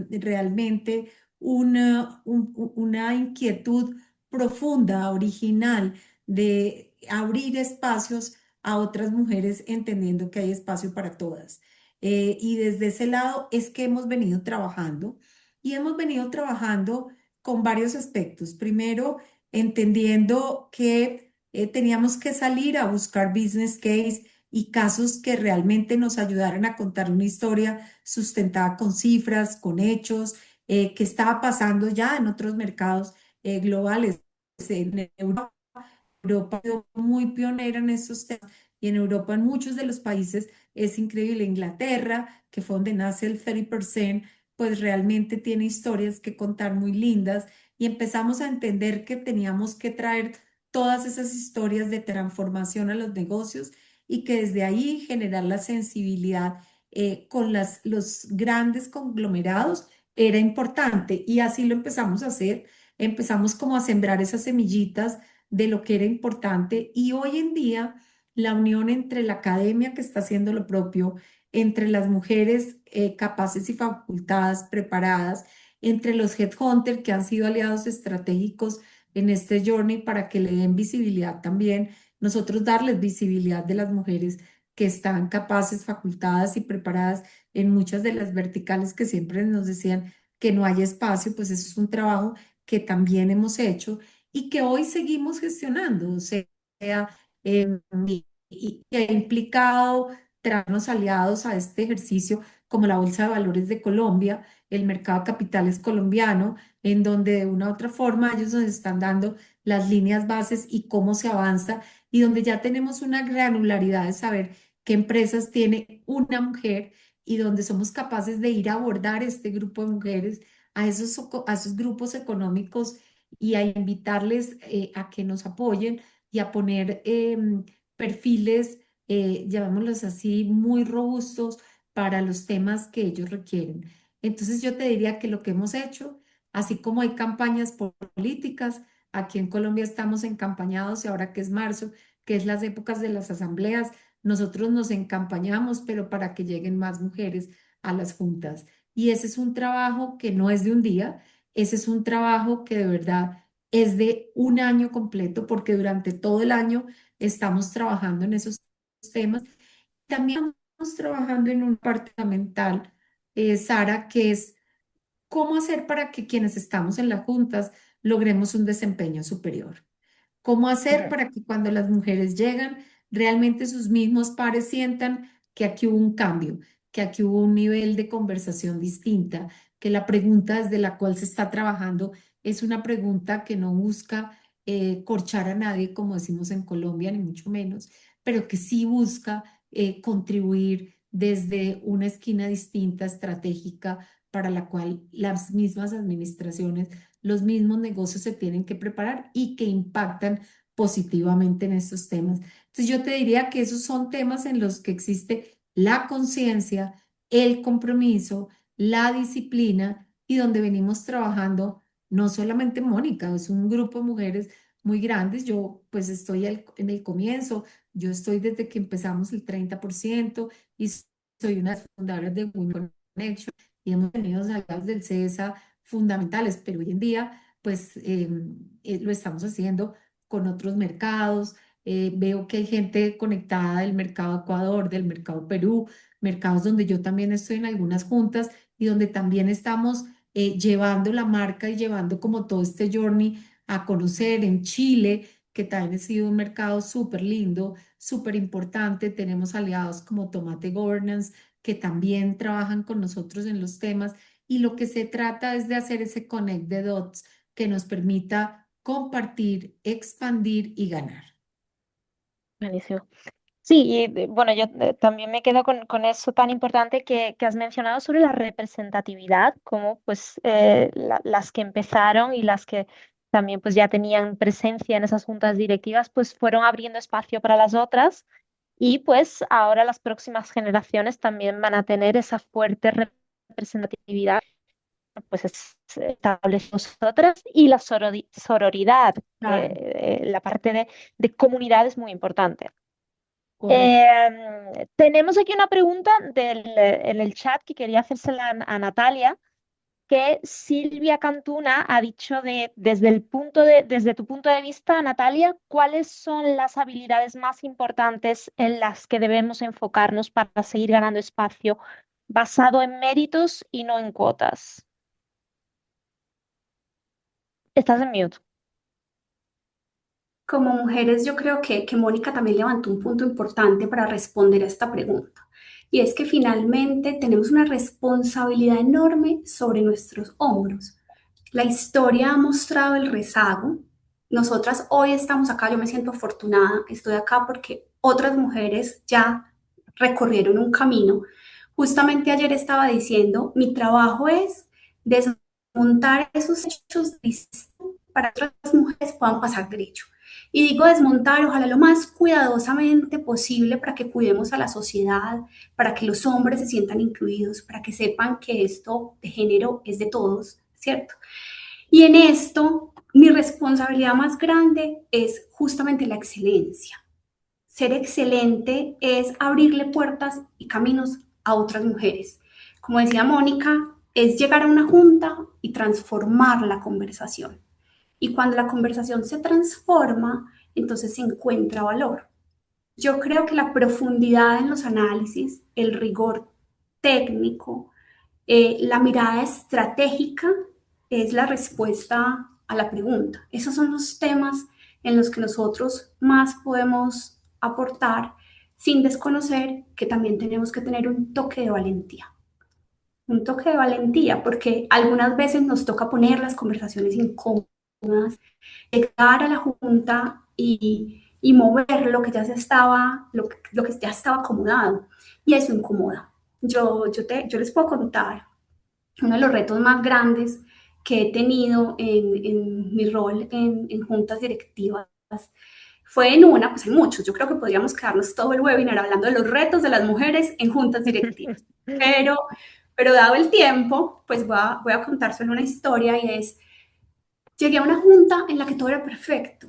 realmente una inquietud profunda, original, de abrir espacios a otras mujeres, entendiendo que hay espacio para todas. Y desde ese lado es que hemos venido trabajando y hemos venido trabajando con varios aspectos. Primero, entendiendo que teníamos que salir a buscar business case y casos que realmente nos ayudaran a contar una historia sustentada con cifras, con hechos, que estaba pasando ya en otros mercados globales. En Europa ha sido muy pionera en estos temas y en Europa, en muchos de los países, es increíble. Inglaterra, que fue donde nace el 30%, pues realmente tiene historias que contar muy lindas y empezamos a entender que teníamos que traer todas esas historias de transformación a los negocios y que desde ahí generar la sensibilidad con los grandes conglomerados era importante y así lo empezamos a hacer. Empezamos como a sembrar esas semillitas de lo que era importante y hoy en día la unión entre la academia que está haciendo lo propio, entre las mujeres capaces y facultadas, preparadas, entre los headhunters que han sido aliados estratégicos en este journey para que le den visibilidad también, nosotros darles visibilidad de las mujeres que están capaces, facultadas y preparadas en muchas de las verticales que siempre nos decían que no hay espacio, pues eso es un trabajo que también hemos hecho y que hoy seguimos gestionando, o sea, y que ha implicado traernos aliados a este ejercicio como la Bolsa de Valores de Colombia, el mercado de capitales colombiano, en donde de una u otra forma ellos nos están dando las líneas bases y cómo se avanza, y donde ya tenemos una granularidad de saber qué empresas tiene una mujer y donde somos capaces de ir a abordar este grupo de mujeres a esos grupos económicos y a invitarles a que nos apoyen y a poner perfiles, llamémoslos así, muy robustos para los temas que ellos requieren. Entonces yo te diría que lo que hemos hecho, así como hay campañas políticas, aquí en Colombia estamos encampañados y ahora que es marzo, que es las épocas de las asambleas, nosotros nos encampañamos, pero para que lleguen más mujeres a las juntas. Y ese es un trabajo que no es de un día, ese es un trabajo que de verdad es de un año completo, porque durante todo el año estamos trabajando en esos temas. También estamos trabajando en un parte fundamental, Sara, que es cómo hacer para que quienes estamos en las juntas logremos un desempeño superior. ¿Cómo hacer Ujú. para que cuando las mujeres llegan, realmente sus mismos pares sientan que aquí hubo un cambio, que aquí hubo un nivel de conversación distinta, que la pregunta desde la cual se está trabajando es una pregunta que no busca corchar a nadie, como decimos en Colombia, ni mucho menos, pero que sí busca contribuir desde una esquina distinta, estratégica, para la cual las mismas administraciones, los mismos negocios se tienen que preparar y que impactan positivamente en estos temas. Entonces yo te diría que esos son temas en los que existe la conciencia, el compromiso, la disciplina y donde venimos trabajando, no solamente Mónica, es un grupo de mujeres muy grandes. Yo pues estoy en el comienzo, yo estoy desde que empezamos el 30% y soy una de las fundadoras de Women Connection y hemos tenido aliados del CESA fundamentales, pero hoy en día pues lo estamos haciendo con otros mercados. Veo que hay gente conectada del mercado Ecuador, del mercado Perú, mercados donde yo también estoy en algunas juntas y donde también estamos llevando la marca y llevando como todo este journey a conocer en Chile, que también ha sido un mercado súper lindo, súper importante. Tenemos aliados como Tomate Governance, que también trabajan con nosotros en los temas y lo que se trata es de hacer ese connect the dots que nos permita compartir, expandir y ganar. Buenísimo. Sí, y bueno, yo también me quedo con eso tan importante que has mencionado sobre la representatividad, como pues las que empezaron y las que también pues ya tenían presencia en esas juntas directivas, pues fueron abriendo espacio para las otras y pues ahora las próximas generaciones también van a tener esa fuerte representatividad, pues establece nosotras y la sororidad, Claro, la parte de comunidad es muy importante. correcto. Tenemos aquí una pregunta en el chat que quería hacérsela a Natalia, que Silvia Cantuna ha dicho desde desde tu punto de vista, Natalia, ¿cuáles son las habilidades más importantes en las que debemos enfocarnos para seguir ganando espacio basado en méritos y no en cuotas? Estás en mute. Como mujeres, yo creo que Mónica también levantó un punto importante para responder a esta pregunta. Y es que finalmente tenemos una responsabilidad enorme sobre nuestros hombros. La historia ha mostrado el rezago. Nosotras hoy estamos acá, yo me siento afortunada, estoy acá porque otras mujeres ya recorrieron un camino. Justamente ayer estaba diciendo, mi trabajo es desmontar esos hechos para que otras mujeres puedan pasar derecho. Y digo desmontar, ojalá lo más cuidadosamente posible para que cuidemos a la sociedad, para que los hombres se sientan incluidos, para que sepan que esto de género es de todos, ¿cierto? Y en esto, mi responsabilidad más grande es justamente la excelencia. Ser excelente es abrirle puertas y caminos a otras mujeres. Como decía Mónica, es llegar a una junta y transformar la conversación. Y cuando la conversación se transforma, entonces se encuentra valor. Yo creo que la profundidad en los análisis, el rigor técnico, la mirada estratégica es la respuesta a la pregunta. Esos son los temas en los que nosotros más podemos aportar sin desconocer que también tenemos que tener un toque de valentía. Un toque de valentía porque algunas veces nos toca poner las conversaciones incómodas, llegar a la junta y mover lo que ya se estaba, lo que ya estaba acomodado. Y eso incomoda. Yo les puedo contar uno de los retos más grandes que he tenido en mi rol en juntas directivas. Fue en una, pues hay muchos. Yo creo que podríamos quedarnos todo el webinar hablando de los retos de las mujeres en juntas directivas. Pero, pero dado el tiempo, pues voy a contar solo una historia y es, llegué a una junta en la que todo era perfecto.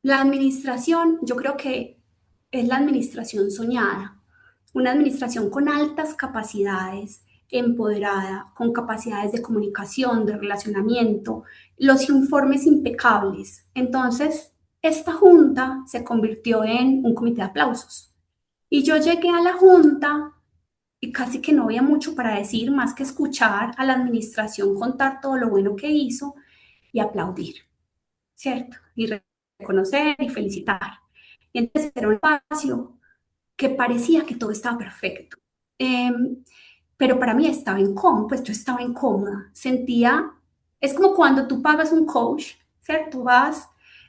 La administración, yo creo que es la administración soñada, una administración con altas capacidades, empoderada, con capacidades de comunicación, de relacionamiento, los informes impecables. Entonces, esta junta se convirtió en un comité de aplausos. Y yo llegué a la junta y casi que no había mucho para decir más que escuchar a la administración contar todo lo bueno que hizo y aplaudir. ¿Cierto? Y reconocer y felicitar. Y entonces era un espacio que parecía que todo estaba perfecto. Eh, pero para mí estaba incómodo, pues yo estaba incómoda, sentía, es como cuando tú pagas un coach, ¿cierto? Vas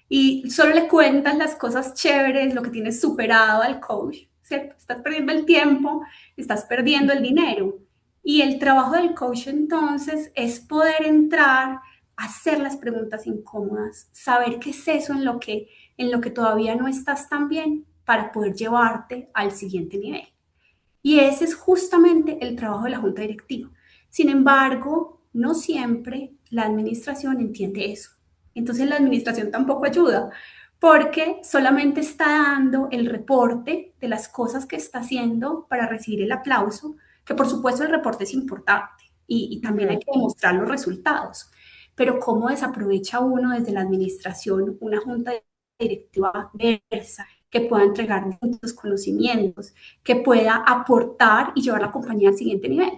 y solo le cuentas las cosas chéveres, lo que tienes superado al coach, ¿cierto? Estás perdiendo el tiempo, estás perdiendo el dinero. Y el trabajo del coach entonces es poder entrar, hacer las preguntas incómodas, saber qué es eso en lo que todavía no estás tan bien para poder llevarte al siguiente nivel. Y ese es justamente el trabajo de la junta directiva. Sin embargo, no siempre la administración entiende eso. Entonces la administración tampoco ayuda porque solamente está dando el reporte de las cosas que está haciendo para recibir el aplauso, que por supuesto el reporte es importante y también hay que demostrar los resultados. Pero cómo desaprovecha uno desde la administración una junta directiva diversa que pueda entregar sus conocimientos, que pueda aportar y llevar la compañía al siguiente nivel,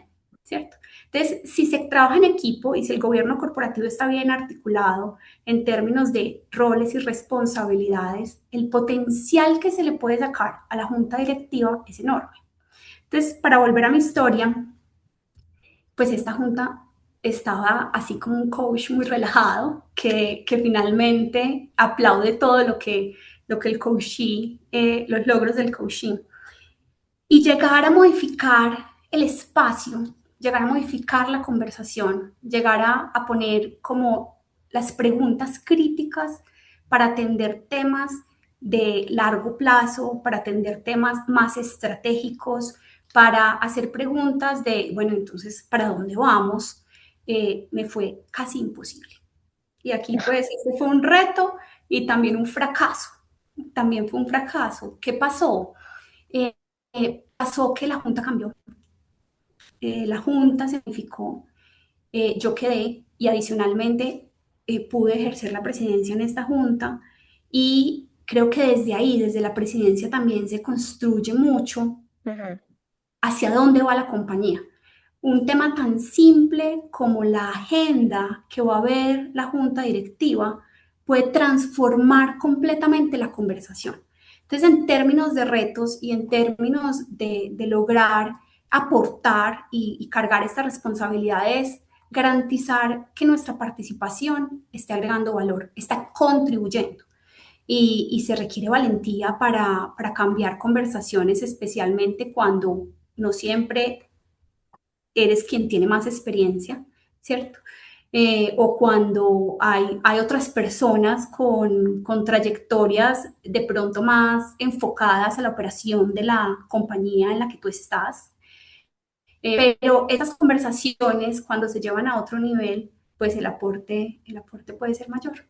¿cierto? Entonces, si se trabaja en equipo y si el gobierno corporativo está bien articulado en términos de roles y responsabilidades, el potencial que se le puede sacar a la junta directiva es enorme. Entonces, para volver a mi historia, pues esta junta estaba así como un coach muy relajado que finalmente aplaude todo lo que el coachee, los logros del coaching. Y llegar a modificar el espacio, llegar a modificar la conversación, llegar a poner como las preguntas críticas para atender temas de largo plazo, para atender temas más estratégicos, para hacer preguntas de, bueno, entonces, ¿para dónde vamos? Me fue casi imposible. Y aquí, pues, ese fue un reto y también un fracaso. También fue un fracaso. ¿Qué pasó? Eh, Pasó que la Junta cambió. La Junta se modificó. Yo quedé y adicionalmente pude ejercer la presidencia en esta Junta y creo que desde ahí, desde la presidencia también se construye mucho hacia dónde va la compañía. Un tema tan simple como la agenda que va a ver la junta directiva puede transformar completamente la conversación. Entonces, en términos de retos y en términos de lograr aportar y cargar esta responsabilidad es garantizar que nuestra participación esté agregando valor, está contribuyendo. Y se requiere valentía para cambiar conversaciones, especialmente cuando no siempre eres quien tiene más experiencia, ¿cierto? O cuando hay otras personas con trayectorias de pronto más enfocadas a la operación de la compañía en la que tú estás. Pero esas conversaciones, cuando se llevan a otro nivel, pues el aporte puede ser mayor.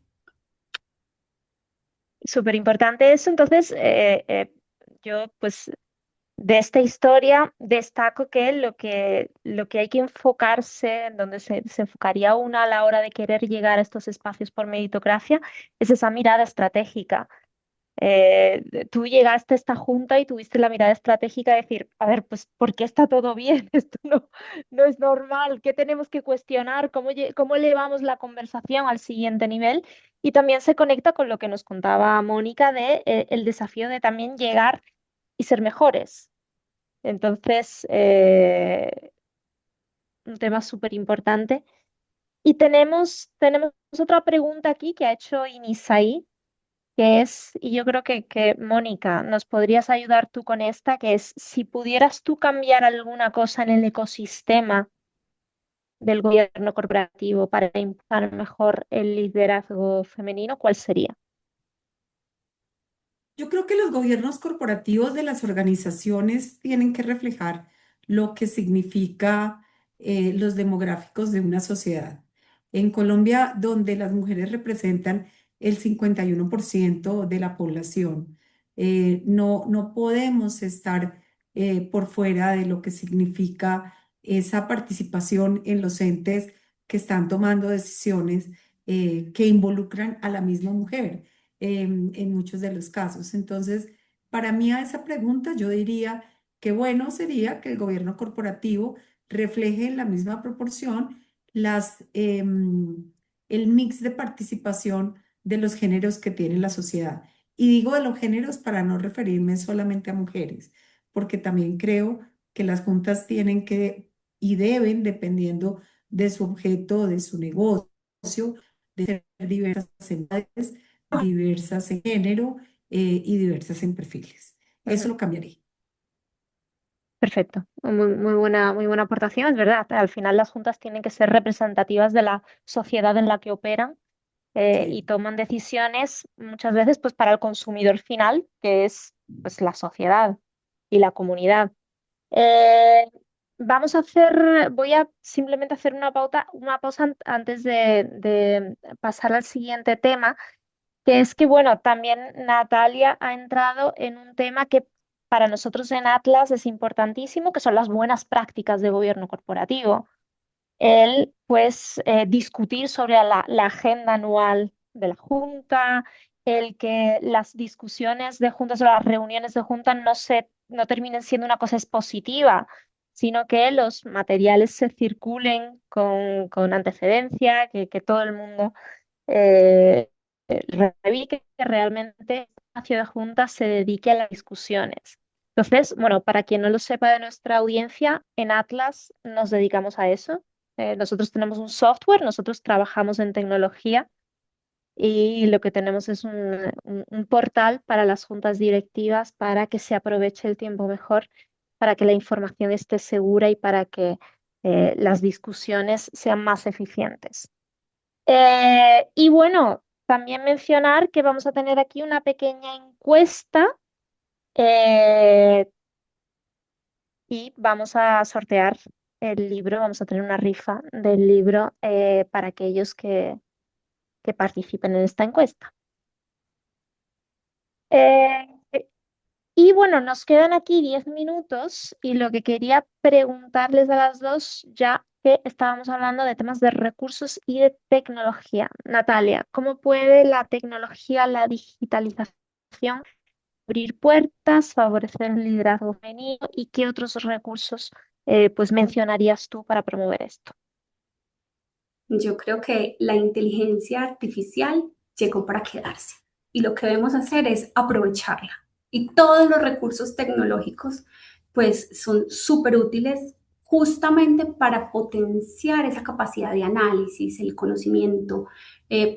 Súper importante eso. Entonces, yo pues de esta historia destaco que lo que hay que enfocarse, en donde se enfocaría una a la hora de querer llegar a estos espacios por meritocracia, es esa mirada estratégica. Tú llegaste a esta junta y tuviste la mirada estratégica de decir, a ver, pues, ¿por qué está todo bien? Esto no es normal. ¿Qué tenemos que cuestionar? ¿Cómo elevamos la conversación al siguiente nivel? Y también se conecta con lo que nos contaba Mónica de el desafío de también llegar y ser mejores. Entonces, un tema súper importante. Y tenemos otra pregunta aquí que ha hecho Inisaí, que es, y yo creo que Mónica, nos podrías ayudar tú con esta, que es, si pudieras tú cambiar alguna cosa en el ecosistema del gobierno corporativo para impulsar mejor el liderazgo femenino, ¿cuál sería? Yo creo que los gobiernos corporativos de las organizaciones tienen que reflejar lo que significa los demográficos de una sociedad. En Colombia, donde las mujeres representan el 51% de la población, no podemos estar por fuera de lo que significa esa participación en los entes que están tomando decisiones que involucran a la misma mujer en muchos de los casos. Entonces, para mí a esa pregunta yo diría que bueno sería que el gobierno corporativo refleje en la misma proporción el mix de participación de los géneros que tiene la sociedad. Y digo de los géneros para no referirme solamente a mujeres, porque también creo que las juntas tienen que y deben, dependiendo de su objeto, de su negocio, de ser diversas en edades, diversas en género y diversas en perfiles. Eso lo cambiaré. Perfecto, muy buena aportación, es verdad. Al final las juntas tienen que ser representativas de la sociedad en la que operan y Sí. toman decisiones muchas veces pues para el consumidor final, que es pues la sociedad y la comunidad. Eh, voy a simplemente hacer una pausa antes de pasar al siguiente tema, que es que, bueno, también Natalia ha entrado en un tema que para nosotros en Atlas es importantísimo, que son las buenas prácticas de gobierno corporativo. El, pues, discutir sobre la agenda anual de la Junta, el que las discusiones de juntas o las reuniones de junta no terminen siendo una cosa expositiva, sino que los materiales se circulen con antecedencia, que todo el mundo revise, que realmente el espacio de juntas se dedique a las discusiones. Entonces, bueno, para quien no lo sepa de nuestra audiencia, en Atlas nos dedicamos a eso. Nosotros tenemos un software, nosotros trabajamos en tecnología y lo que tenemos es un portal para las juntas directivas para que se aproveche el tiempo mejor, para que la información esté segura y para que las discusiones sean más eficientes. Y bueno, también mencionar que vamos a tener aquí una pequeña encuesta eh, y vamos a sortear el libro, vamos a tener una rifa del libro para aquellos que participen en esta encuesta. Eh, y bueno, nos quedan aquí 10 minutos y lo que quería preguntarles a las dos, ya que estábamos hablando de temas de recursos y de tecnología. Natalia, ¿cómo puede la tecnología, la digitalización abrir puertas, favorecer el liderazgo femenino y qué otros recursos pues mencionarías tú para promover esto? Yo creo que la inteligencia artificial llegó para quedarse y lo que debemos hacer es aprovecharla. Y todos los recursos tecnológicos pues son súper útiles justamente para potenciar esa capacidad de análisis, el conocimiento,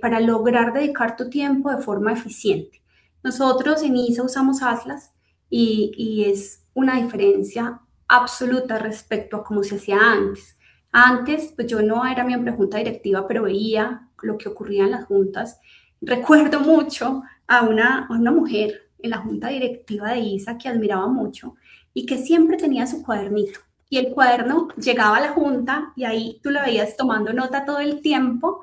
para lograr dedicar tu tiempo de forma eficiente. Nosotros en ISA usamos Atlas y es una diferencia absoluta respecto a cómo se hacía antes. Antes, pues yo no era miembro de junta directiva, pero veía lo que ocurría en las juntas. Recuerdo mucho a una mujer en la junta directiva de ISA que admiraba mucho y que siempre tenía su cuadernito. Y el cuaderno llegaba a la junta y ahí tú la veías tomando nota todo el tiempo.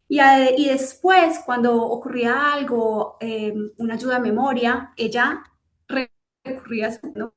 Y después, cuando ocurría algo, una ayuda de memoria, ella recurría a su, ¿no?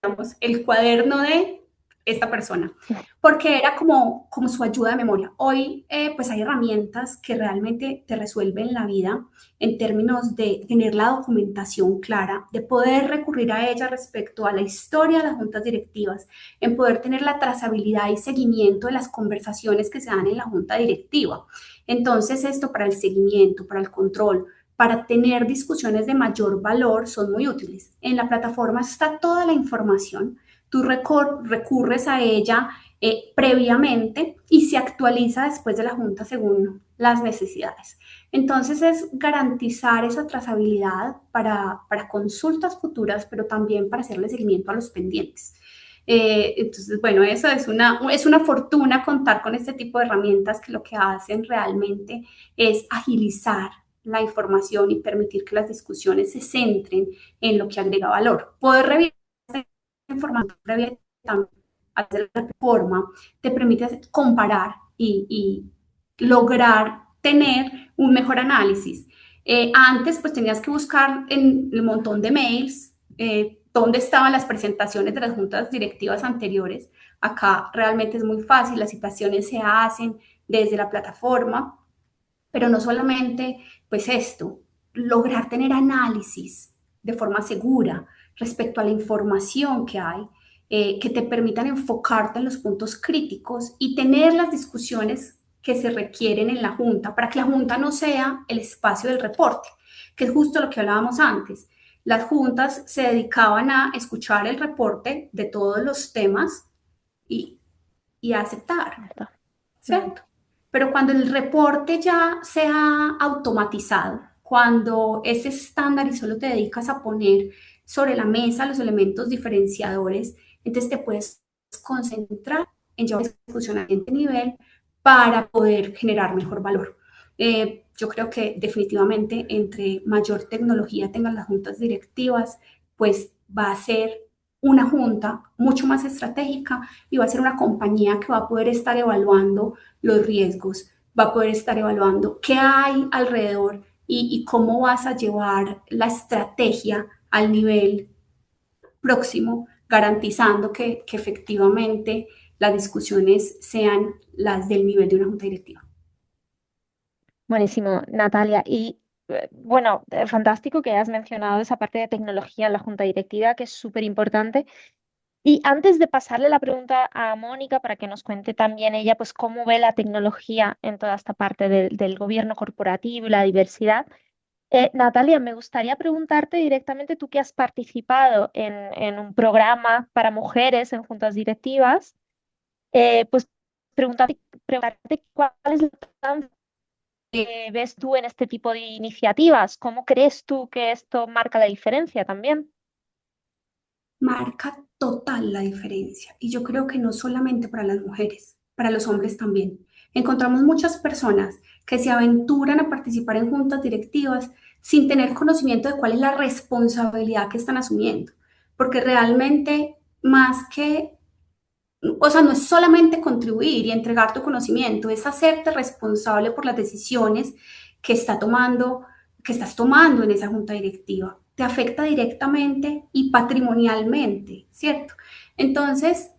Digamos, el cuaderno de esta persona, porque era como su ayuda de memoria. Hoy pues hay herramientas que realmente te resuelven la vida en términos de tener la documentación clara, de poder recurrir a ella respecto a la historia de las juntas directivas, en poder tener la trazabilidad y seguimiento de las conversaciones que se dan en la junta directiva. Entonces esto para el seguimiento, para el control, para tener discusiones de mayor valor son muy útiles. En la plataforma está toda la información, tú recurres a ella previamente y se actualiza después de la junta según las necesidades. Entonces es garantizar esa trazabilidad para consultas futuras, pero también para hacerle seguimiento a los pendientes. Entonces, bueno, eso es una fortuna contar con este tipo de herramientas que lo que hacen realmente es agilizar la información y permitir que las discusiones se centren en lo que agrega valor. Poder revisar esta información previa también hacer la reforma te permite comparar lograr tener un mejor análisis. Antes, pues tenías que buscar en el montón de mails dónde estaban las presentaciones de las juntas directivas anteriores. Acá realmente es muy fácil, las citaciones se hacen desde la plataforma, pero no solamente, pues esto, lograr tener análisis de forma segura respecto a la información que hay, que te permitan enfocarte en los puntos críticos y tener las discusiones que se requieren en la Junta, para que la Junta no sea el espacio del reporte, que es justo lo que hablábamos antes. Las juntas se dedicaban a escuchar el reporte de todos los temas y, y a aceptar. ¿Cierto? Pero cuando el reporte ya se ha automatizado, cuando es estándar y solo te dedicas a poner sobre la mesa los elementos diferenciadores, entonces te puedes concentrar en llevar la discusión a este nivel para poder generar mejor valor. Yo creo que definitivamente entre mayor tecnología tengan las juntas directivas, pues va a ser una junta mucho más estratégica y va a ser una compañía que va a poder estar evaluando los riesgos, va a poder estar evaluando qué hay alrededor y cómo vas a llevar la estrategia al nivel próximo, garantizando que efectivamente las discusiones sean las del nivel de una junta directiva. Buenísimo, Natalia. Y bueno, fantástico que hayas mencionado esa parte de tecnología en la junta directiva, que es súper importante. Y antes de pasarle la pregunta a Mónica para que nos cuente también ella, pues cómo ve la tecnología en toda esta parte del gobierno corporativo y la diversidad, Natalia, me gustaría preguntarte directamente, tú que has participado en un programa para mujeres en juntas directivas, pues preguntarte cuál es el alcance que ves tú en este tipo de iniciativas, cómo crees tú que esto marca la diferencia también. Marca total la diferencia. Y yo creo que no solamente para las mujeres, para los hombres también. Encontramos muchas personas que se aventuran a participar en juntas directivas sin tener conocimiento de cuál es la responsabilidad que están asumiendo. Porque realmente, más que, o sea, no es solamente contribuir y entregar tu conocimiento, es hacerte responsable por las decisiones que está tomando, que estás tomando en esa junta directiva. Te afecta directamente y patrimonialmente, ¿cierto? Entonces,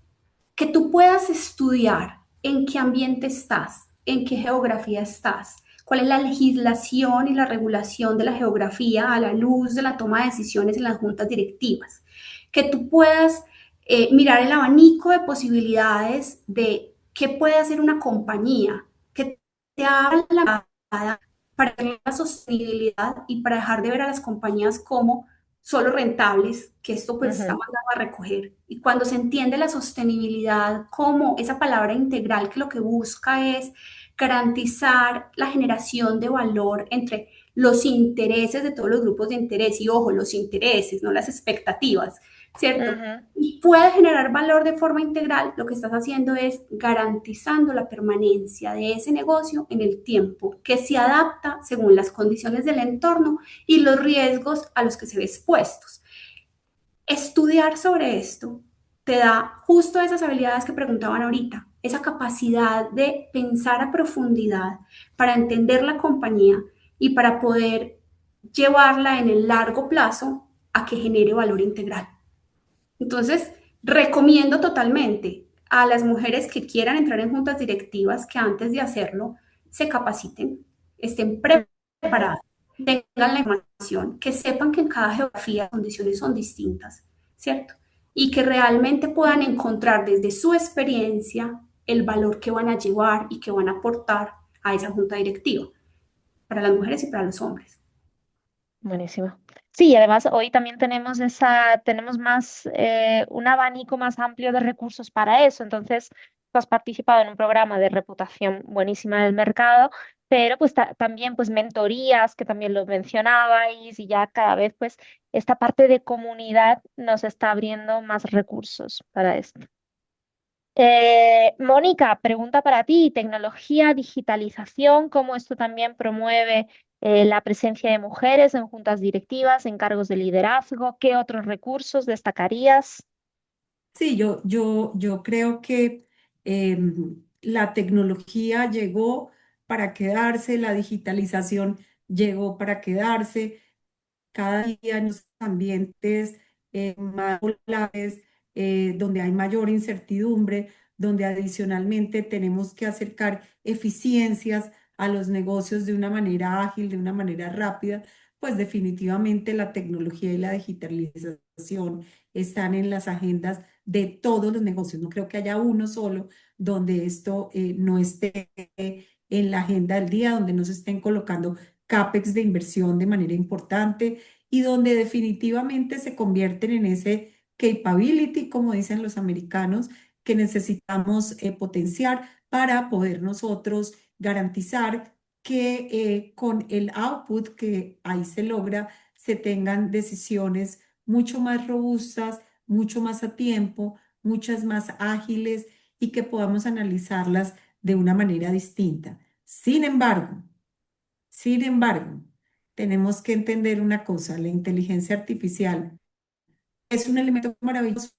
que tú puedas estudiar en qué ambiente estás, en qué geografía estás, cuál es la legislación y la regulación de la geografía a la luz de la toma de decisiones en las juntas directivas, que tú puedas mirar el abanico de posibilidades de qué puede hacer una compañía, que te abra la mirada para ver la sostenibilidad y para dejar de ver a las compañías como solo rentables, que esto pues está Ujú, mandado a recoger. Y cuando se entiende la sostenibilidad como esa palabra integral que lo que busca es garantizar la generación de valor entre los intereses de todos los grupos de interés, y ojo, los intereses, no las expectativas, ¿cierto? ujú. Y puede generar valor de forma integral, lo que estás haciendo es garantizando la permanencia de ese negocio en el tiempo, que se adapta según las condiciones del entorno y los riesgos a los que se ve expuestos. Estudiar sobre esto te da justo esas habilidades que preguntaban ahorita, esa capacidad de pensar a profundidad para entender la compañía y para poder llevarla en el largo plazo a que genere valor integral. Entonces, recomiendo totalmente a las mujeres que quieran entrar en juntas directivas que antes de hacerlo se capaciten, estén Ujú. preparadas, tengan la información, que sepan que en cada geografía las condiciones son distintas, ¿cierto? Y que realmente puedan encontrar desde su experiencia el valor que van a llevar y que van a aportar a esa junta directiva, para las mujeres y para los hombres. Buenísimo. Sí, y además hoy también tenemos tenemos más, un abanico más amplio de recursos para eso. Entonces, tú has participado en un programa de reputación buenísima del mercado, pero pues también pues mentorías, que también lo mencionabais, y ya cada vez pues esta parte de comunidad nos está abriendo más recursos para esto. Mónica, pregunta para ti, tecnología, digitalización, ¿cómo esto también promueve la presencia de mujeres en juntas directivas, en cargos de liderazgo? ¿Qué otros recursos destacarías? Sí, yo creo que la tecnología llegó para quedarse, la digitalización llegó para quedarse. Cada día en los ambientes más polares, donde hay mayor incertidumbre, donde adicionalmente tenemos que acercar eficiencias a los negocios de una manera ágil, de una manera rápida, pues definitivamente la tecnología y la digitalización están en las agendas de todos los negocios. No creo que haya uno solo donde esto no esté en la agenda del día, donde no se estén colocando CAPEX de inversión de manera importante y donde definitivamente se convierten en ese capability, como dicen los americanos, que necesitamos potenciar para poder nosotros garantizar que con el output que ahí se logra, se tengan decisiones mucho más robustas, mucho más a tiempo, muchas más ágiles y que podamos analizarlas de una manera distinta. Sin embargo, tenemos que entender una cosa, la inteligencia artificial es un elemento maravilloso,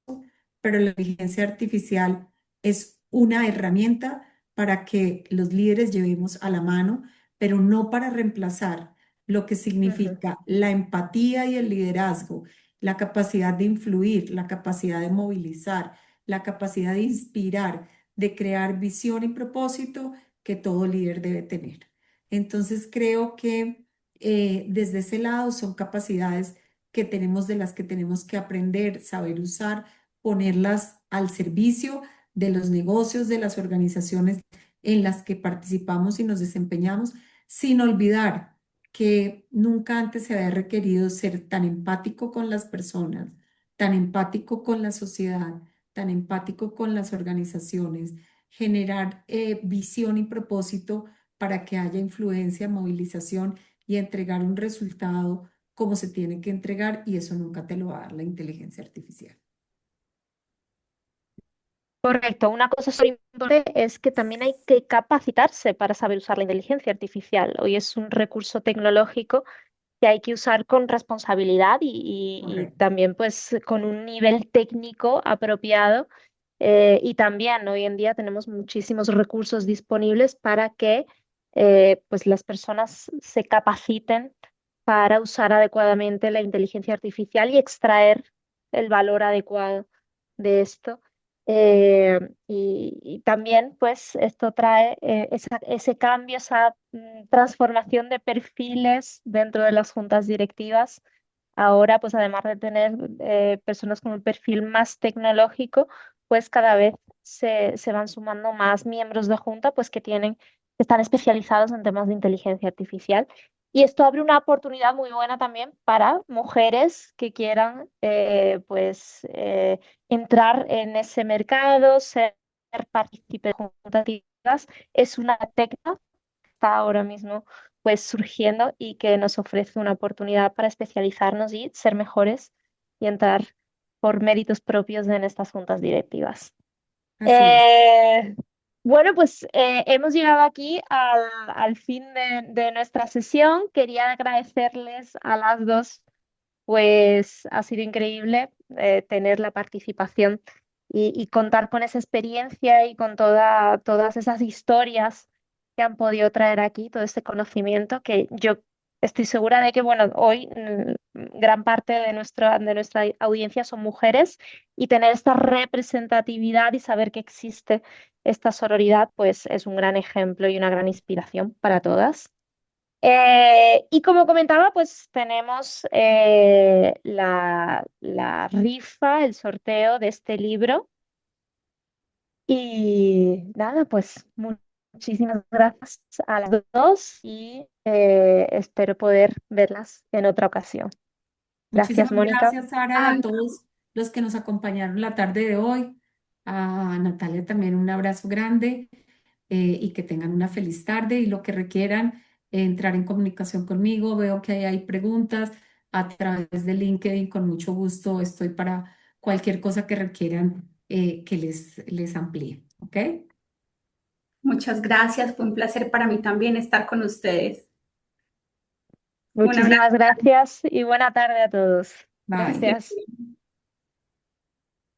pero la inteligencia artificial es una herramienta para que los líderes llevemos a la mano, pero no para reemplazar lo que Ujú. significa la empatía y el liderazgo, la capacidad de influir, la capacidad de movilizar, la capacidad de inspirar, de crear visión y propósito que todo líder debe tener. Entonces creo que desde ese lado son capacidades que tenemos de las que tenemos que aprender, saber usar, ponerlas al servicio de los negocios, de las organizaciones en las que participamos y nos desempeñamos, sin olvidar que nunca antes se había requerido ser tan empático con las personas, tan empático con la sociedad, tan empático con las organizaciones, generar visión y propósito para que haya influencia, movilización y entregar un resultado como se tiene que entregar y eso nunca te lo va a dar la inteligencia artificial. Correcto. Una cosa súper importante es que también hay que capacitarse para saber usar la inteligencia artificial. Hoy es un recurso tecnológico que hay que usar con responsabilidad y Correcto. también pues con un nivel técnico apropiado. Y también hoy en día tenemos muchísimos recursos disponibles para que pues las personas se capaciten para usar adecuadamente la inteligencia artificial y extraer el valor adecuado de esto. Y también pues esto trae ese cambio, esa transformación de perfiles dentro de las juntas directivas. Ahora, pues además de tener personas con un perfil más tecnológico, pues cada vez se van sumando más miembros de junta, pues que están especializados en temas de inteligencia artificial. Y esto abre una oportunidad muy buena también para mujeres que quieran, entrar en ese mercado, ser partícipes de juntas directivas. Es una técnica que está ahora mismo pues surgiendo y que nos ofrece una oportunidad para especializarnos y ser mejores y entrar por méritos propios en estas juntas directivas. Así es. Eh, bueno, pues hemos llegado aquí al fin de nuestra sesión. Quería agradecerles a las dos, pues ha sido increíble tener la participación y contar con esa experiencia y con todas esas historias que han podido traer aquí, todo este conocimiento que yo estoy segura de que, bueno, hoy gran parte de nuestra audiencia son mujeres y tener esta representatividad y saber que existe esta sororidad, pues es un gran ejemplo y una gran inspiración para todas. Y como comentaba, pues tenemos la rifa, el sorteo de este libro. Y nada, pues muchísimas gracias a las dos y espero poder verlas en otra ocasión. Gracias, Muchísimas Mónica. gracias, Sara, y a Ay, todos los que nos acompañaron la tarde de hoy. A Natalia también un abrazo grande y que tengan una feliz tarde y lo que requieran, entrar en comunicación conmigo. Veo que ahí hay preguntas a través de LinkedIn. Con mucho gusto estoy para cualquier cosa que requieran que les amplíe. ¿Ok? Muchas gracias, fue un placer para mí también estar con ustedes. Un Muchísimas abrazo. gracias y buena tarde a todos. Bye. Que estés Gracias. bien.